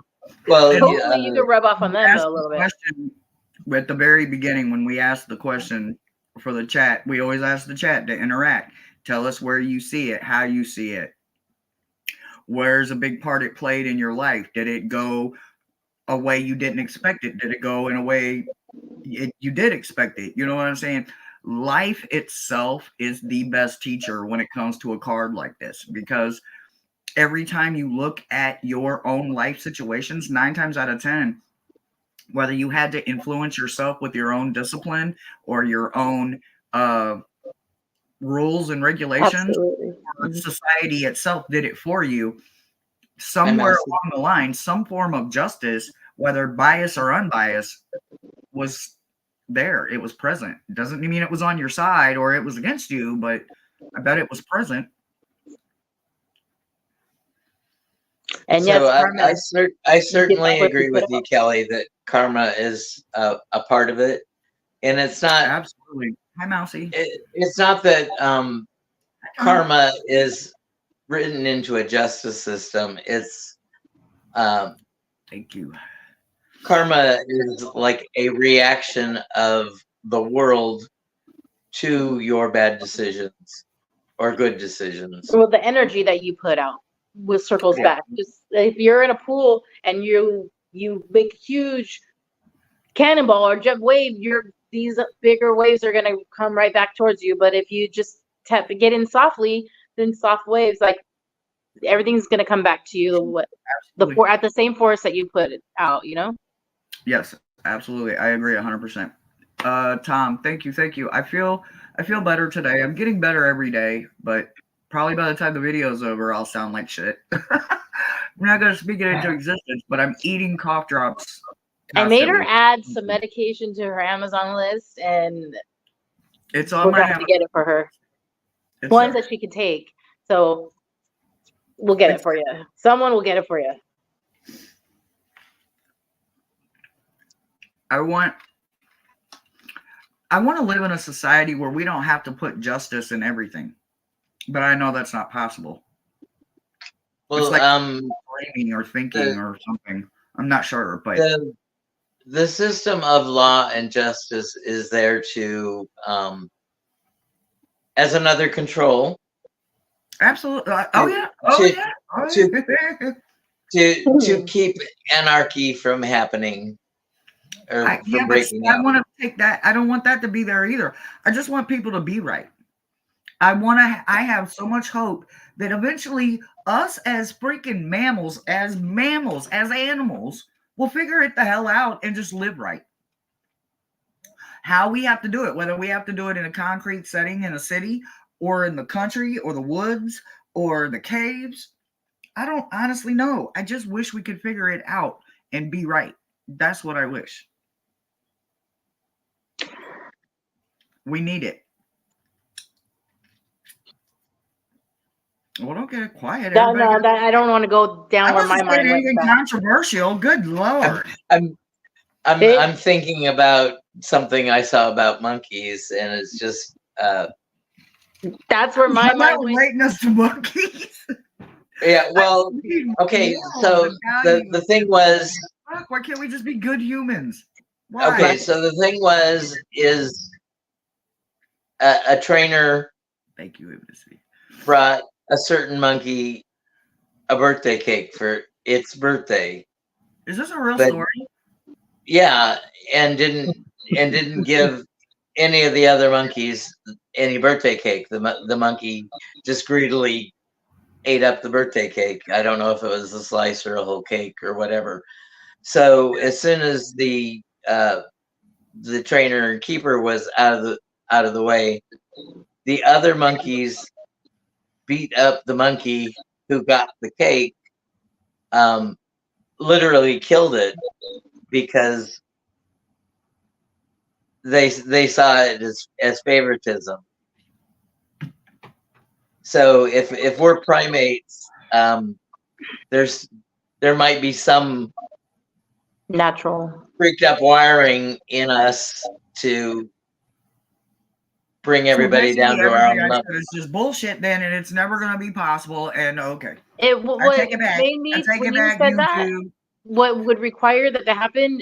Well, hopefully you can rub off on them though, a little bit. At the very beginning, when we asked the question for the chat, we always ask the chat to interact. Tell us where you see it, how you see it. Where's a big part it played in your life? Did it go a way you didn't expect it? Did it go in a way you did expect it? You know what I'm saying? Life itself is the best teacher when it comes to a card like this, because every time you look at your own life situations, 9 times out of 10, whether you had to influence yourself with your own discipline or your own rules and regulations, society itself did it for you. Somewhere along the line, some form of justice, whether biased or unbiased, was there. It was present. It doesn't mean it was on your side or it was against you, but I bet it was present. And so I certainly agree with you, Kelly, that karma is a part of it, and it's not absolutely. Hi, Mousy. It's not that karma is written into a justice system. It's thank you. Karma is like a reaction of the world to your bad decisions or good decisions. Well, the energy that you put out circles back. Just if you're in a pool and you make a huge cannonball or jet wave, these bigger waves are going to come right back towards you. But if you just get in softly, then soft waves, like everything's going to come back to you at the same force that you put it out, Yes, absolutely. I agree 100%. Tom, thank you. I feel better today. I'm getting better every day, but probably by the time the video's over, I'll sound like shit. I'm not going to speak it into existence, but I'm eating cough drops constantly. I made her add some medication to her Amazon list, and it's on we're going to have to get it for her. Ones that she can take. So we'll get it for you. Someone will get it for you. I want to live in a society where we don't have to put justice in everything, but I know that's not possible. Well, it's like blaming or thinking or something. I'm not sure, but the system of law and justice is there to as another control. Absolutely. To keep anarchy from happening. I want to take that. I don't want that to be there either. I just want people to be right. I have so much hope that eventually us as freaking mammals, as animals, will figure it the hell out and just live right. How we have to do it, whether we have to do it in a concrete setting in a city or in the country or the woods or the caves, I don't honestly know. I just wish we could figure it out and be right. That's what I wish. We need it. Well, don't get quiet. No, Everybody I don't want to go down I where my wasn't mind saying went. anything So. controversial. Good Lord. I'm thinking about something I saw about monkeys, and it's just That's where my I'm not mind went. relating us to monkeys. yeah. Well, okay. So the thing was, Fuck, why can't we just be good humans? Why? okay. So the thing was, is a trainer Thank you, Ibn. brought a certain monkey a birthday cake for its birthday. Is this a real But- story? Yeah, and didn't give any of the other monkeys any birthday cake. The monkey just greedily ate up the birthday cake. I don't know if it was a slice or a whole cake or whatever. So as soon as the trainer and keeper was out of the way, the other monkeys beat up the monkey who got the cake. Literally killed it because they saw it as favoritism. So if we're primates, there might be some Natural. freaked up wiring in us to bring everybody down to our own level. It's just bullshit then, and it's never going to be possible. And okay, It I take it back. made me I take when it you back. said that. What would require that to happen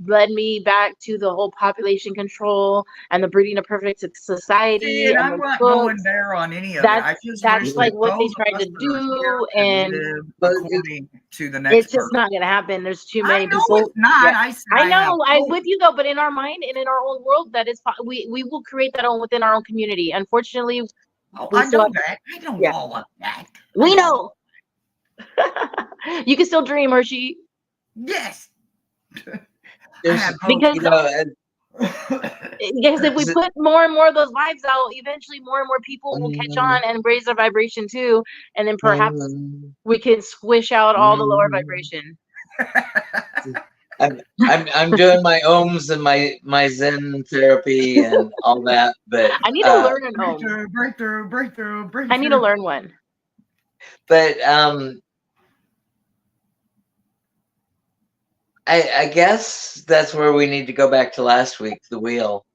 led me back to the whole population control and the breeding of perfect society. See, and I'm the not books. going there on any of it. I just That's wish like that what they those of tried us to that are do, here and live But according to the next it's just person. not going to happen. There's too I many know people. it's not. Yeah. I I know. have I'm hope. with you though, but in our mind and in our own world, that is we will create that within our own community. Unfortunately, Oh, we I still know have, that. I know yeah. all of that. We know. You can still dream, Hershe. Yes. There's, have hope. Because you know, because if we put more and more of those vibes out, eventually more and more people will catch on and raise their vibration too, and then perhaps we can squish out all the lower vibration. I'm doing my ohms and my Zen therapy and all that, but I need to learn an ohm. breakthrough. I need to learn one. But I guess that's where we need to go back to last week, the wheel.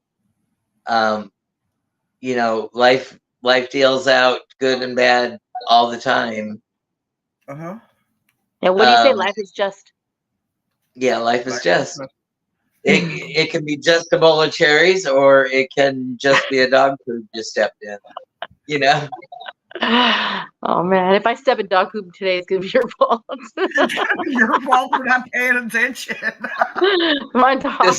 You know, life deals out good and bad all the time. Uh-huh. And what do you say? Life is just. Yeah, life is just. It can be just a bowl of cherries, or it can just be a dog food you stepped in. You know. Oh man, if I step in dog poop today, it's gonna be your fault. Your fault for not paying attention. My dog.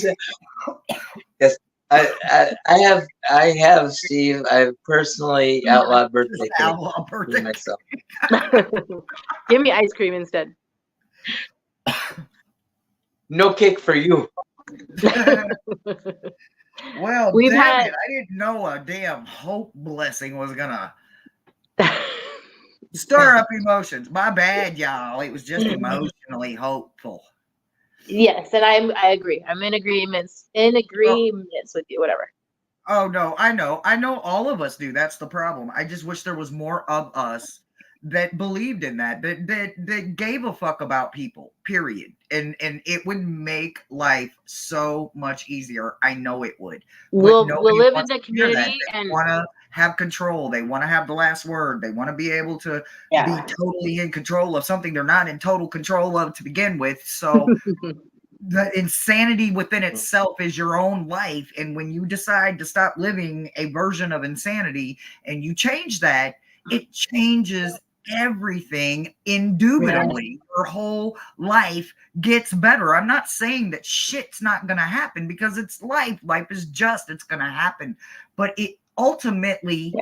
Yes, I have Steve. I've personally outlawed birthday cake for myself. Give me ice cream instead. No cake for you. Well, We've damn had- it. I didn't know a damn hope blessing was gonna stir up emotions. My bad, y'all. It was just emotionally hopeful. Yes, and I agree. I'm in agreements with you, whatever. Oh no, I know all of us do. That's the problem. I just wish there was more of us that believed in that gave a fuck about people, period. And it would make life so much easier. I know it would. We'll live in the community and want to have control. They want to have the last word. They want to be able to be totally in control of something they're not in total control of to begin with. So the insanity within itself is your own life. And when you decide to stop living a version of insanity and you change that, it changes everything indubitably. Your whole life gets better. I'm not saying that shit's not going to happen, because it's life. Life is just, it's going to happen. But it ultimately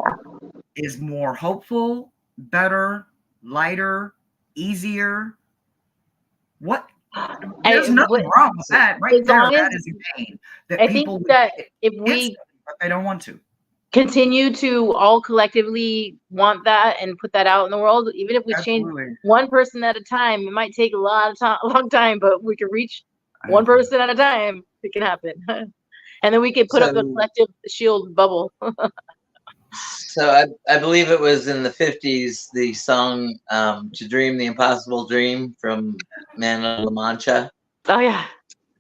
is more hopeful, better, lighter, easier. What? There's nothing wrong with that. Right there, that is insane. I think that if we but they don't want to continue to all collectively want that and put that out in the world, even if we change one person at a time, it might take a long time, but we can reach one person at a time. It can happen. And And then we could put up the So- collective shield bubble. So I believe it was in the 50s, the song To Dream the Impossible Dream from Man of La Mancha. Oh yeah.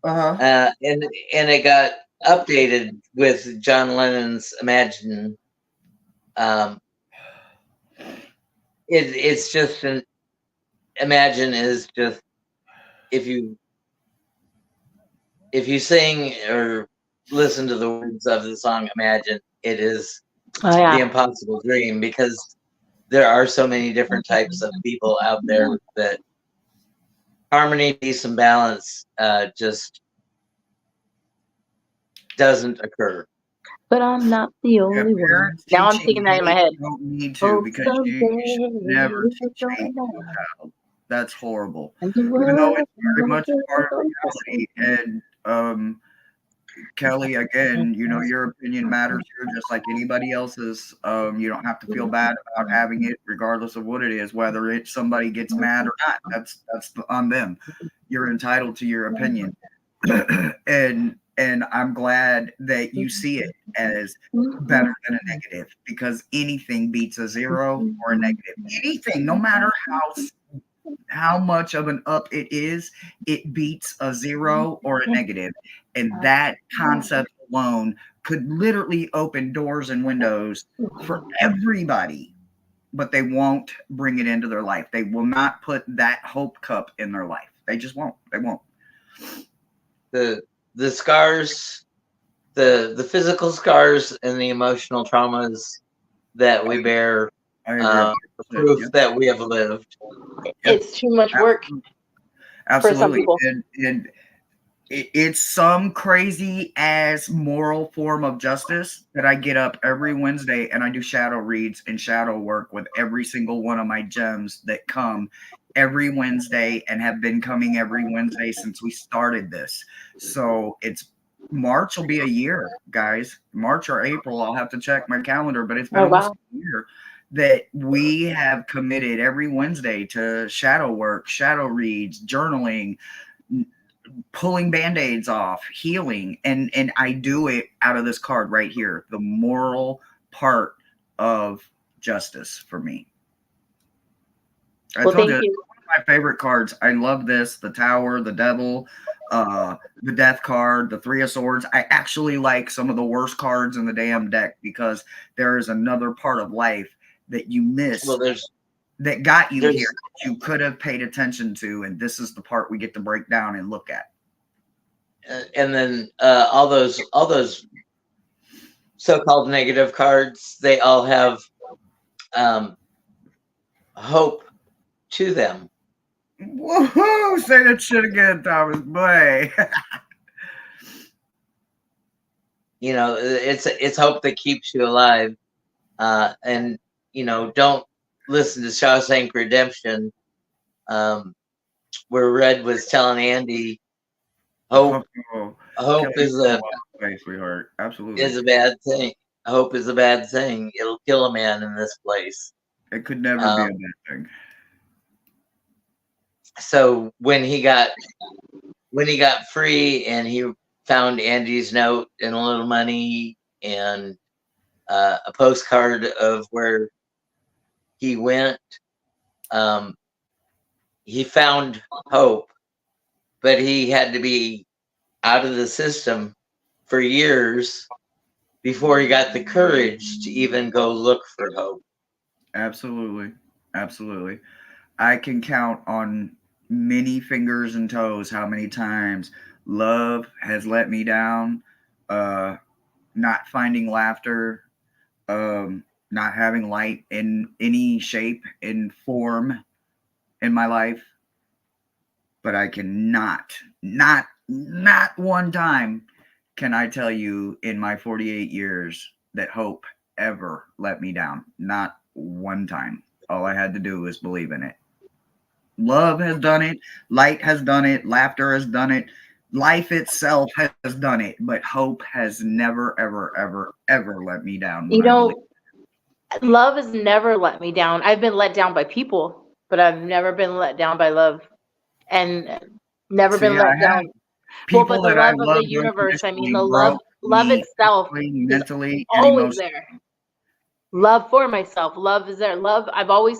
And it got updated with John Lennon's Imagine. It's just Imagine is just if you sing or listen to the words of the song Imagine, it is Oh yeah. the impossible dream, because there are so many different types of people out there that harmony, peace, and balance just doesn't occur. But I'm not the only one. Parents Now I'm teaching thinking that in my you head. don't need to, Oh, because you should never teach hate to a child. That's horrible. Even though it's very much a part of reality. And Kelly, again, your opinion matters here just like anybody else's. You don't have to feel bad about having it, regardless of what it is, whether it's somebody gets mad or not. That's on them. You're entitled to your opinion. and I'm glad that you see it as better than a negative, because anything beats a 0 or a negative. Anything, no matter how much of an up it is, it beats a 0 or a negative. And that concept alone could literally open doors and windows for everybody, but they won't bring it into their life. They will not put that hope cup in their life. They just won't. They won't. The scars, the physical scars and the emotional traumas that we bear, proof that we have lived. It's too much work. Absolutely. For some people. And it's some crazy ass moral form of justice that I get up every Wednesday and I do shadow reads and shadow work with every single one of my gems that come every Wednesday and have been coming every Wednesday since we started this. So it's March will be a year, guys. March or April, I'll have to check my calendar, but it's been almost a year that we have committed every Wednesday to shadow work, shadow reads, journaling, pulling band-aids off, healing, and I do it out of this card right here, the moral part of justice for me. I told you, one of my favorite cards. I love this, the Tower, the Devil, the Death card, the Three of Swords. I actually like some of the worst cards in the damn deck, because there is another part of life that you miss, that got you here, that you could have paid attention to, and this is the part we get to break down and look at. And then all those so-called negative cards, they all have hope to them. Woohoo! Say that shit again, Thomas. Boy. It's hope that keeps you alive. And don't listen to Shawshank Redemption, where Red was telling Andy, hope is a sweetheart. Absolutely is a bad thing. Hope is a bad thing. It'll kill a man in this place. It could never be a bad thing. So when he got free and he found Andy's note and a little money and a postcard of where he went, he found hope, but he had to be out of the system for years before he got the courage to even go look for hope. Absolutely. Absolutely. I can count on many fingers and toes how many times love has let me down, not finding laughter, not having light in any shape and form in my life. But I cannot, not one time can I tell you in my 48 years that hope ever let me down. Not one time. All I had to do was believe in it. Love has done it. Light has done it. Laughter has done it. Life itself has done it. But hope has never, ever, ever, ever let me down. Love has never let me down. I've been let down by people, but I've never been let down by love. And never been let down. People but the love of the universe. I mean, the love love me itself physically, is mentally, and always emotionally. there. Love for myself. Love is there. Love. I've always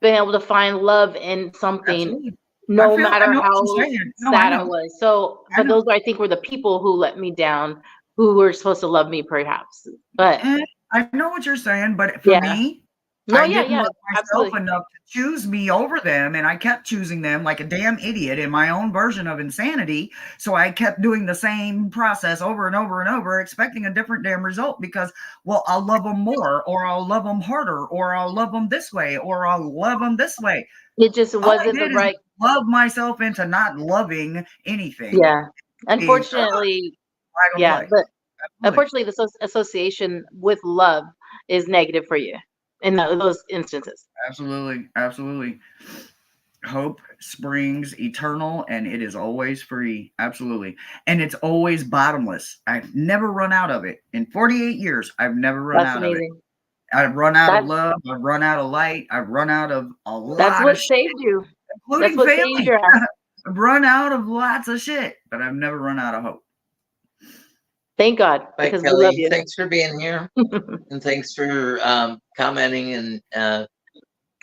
been able to find love in something, Absolutely. no I matter know what how you're saying. No, sad I I know. was. So, I but know. those I think were the people who let me down, who were supposed to love me, perhaps. But And I know what you're saying, but for yeah, me, no, I yeah, didn't yeah, love myself absolutely. enough to choose me over them, and I kept choosing them like a damn idiot in my own version of insanity. So I kept doing the same process over and over and over, expecting a different damn result because, well, I'll love them more, or I'll love them harder, or I'll love them this way, or I'll love them this way. It just All I wasn't the did is right. love myself into not loving anything. Yeah, Being unfortunately, plug and yeah, play. but Absolutely. unfortunately, the association with love is negative for you in those instances. Absolutely. Absolutely. Hope springs eternal and it is always free. Absolutely. And it's always bottomless. I've never run out of it. In 48 years, I've never run That's out of it. amazing. I've run out of That's love. I've run out of light. I've run out of a that's lot what of shit, saved you. That's including what saved family. your ass. I've run out of lots of shit, but I've never run out of hope. Thank God, Bye, because we love Kelly. you. Thanks for being here, and thanks for commenting and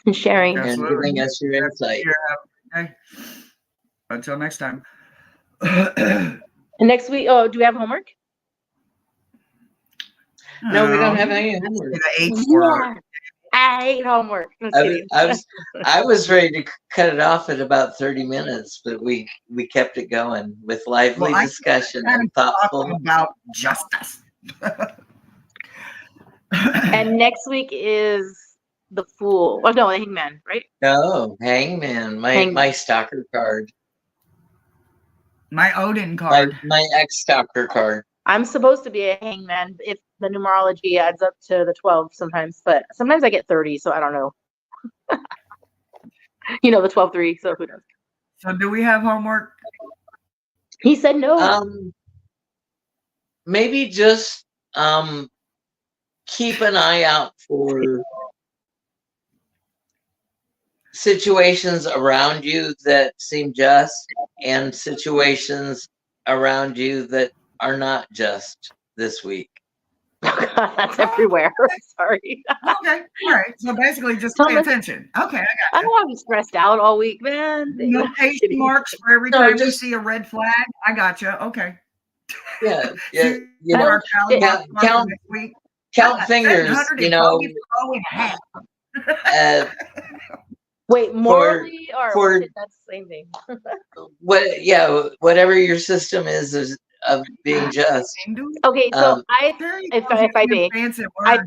And sharing. Absolutely. giving us your insight. Okay. Until next time. And next week, oh, do we have homework? No, we don't have any homework. Yeah. I hate homework. I'm kidding. I was ready to cut it off at about 30 minutes, but we kept it going with lively discussion and thoughtful about justice. And next week is the Fool. Oh no, the Hangman, right? No, Hangman, my stalker card. My Odin card. My ex-stalker card. I'm supposed to be a hangman if the numerology adds up to the 12 sometimes, but sometimes I get 30, so I don't know. You know, the 12-3, so who knows? So do we have homework? He said no. Maybe just keep an eye out for situations around you that seem just and situations around you that are not just this week. Oh God, that's everywhere. Sorry. Okay. All right. So basically just pay attention. Okay, I got I don't want to be stressed out all week, man. Notation marks for every time you see a red flag. I got you. Okay. Yeah. You know, count fingers, you know. Wait, morally or that's the same thing. Whatever your system is of being just. Okay, so if I may, I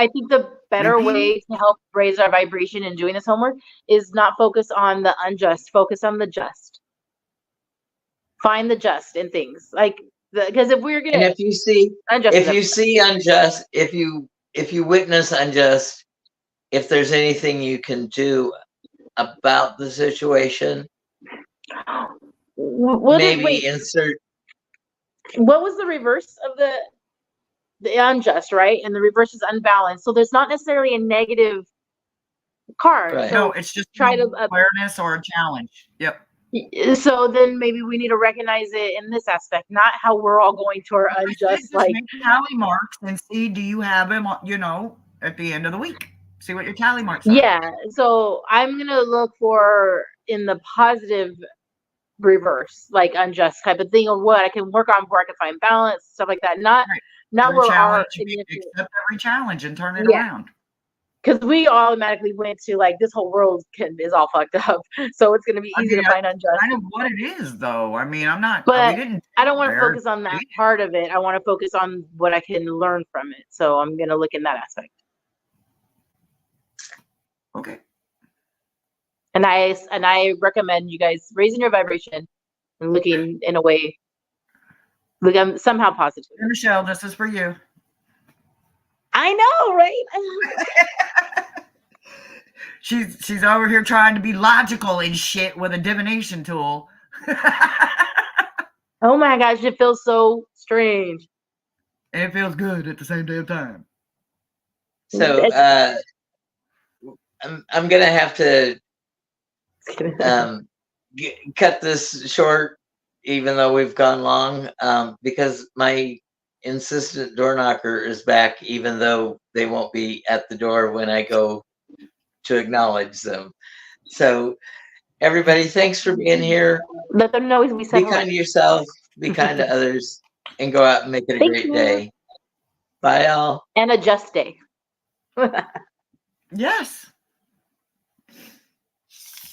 think the better way to help raise our vibration in doing this homework is not focus on the unjust, focus on the just. Find the just in things, like because if we're gonna, and if you see unjust, if you witness unjust, if there's anything you can do about the situation, insert. What was the reverse of the unjust, right? And the reverse is unbalanced. So there's not necessarily a negative card. Right. So no, it's just try to awareness or a challenge. Yep. So then maybe we need to recognize it in this aspect, not how we're all going to our unjust, like tally marks and see, do you have them, you know, at the end of the week? See what your tally marks are. Yeah. So I'm going to look for in the positive reverse, like unjust type of thing, or what I can work on where I can find balance, stuff like that. Not where our accept every challenge and turn it around. Because we automatically went to like this whole world is all fucked up, so it's going to be easy to find unjust. Kind of what it is, though. I mean, I'm not. But I don't want to focus on that part of it. I want to focus on what I can learn from it. So I'm going to look in that aspect. Okay. And I recommend you guys raising your vibration and looking in a way, look somehow positive. Michelle, this is for you. I know, right? She's over here trying to be logical and shit with a divination tool. Oh my gosh, it feels so strange. And it feels good at the same damn time. So I'm gonna have to cut this short. even though we've gone long, because my insistent door knocker is back, even though they won't be at the door when I go to acknowledge them. So everybody, thanks for being here. Let them know we said Be hello. kind to yourself, be kind to others, and go out and make it a Thank great you. day. Bye, all. And a just day. Yes.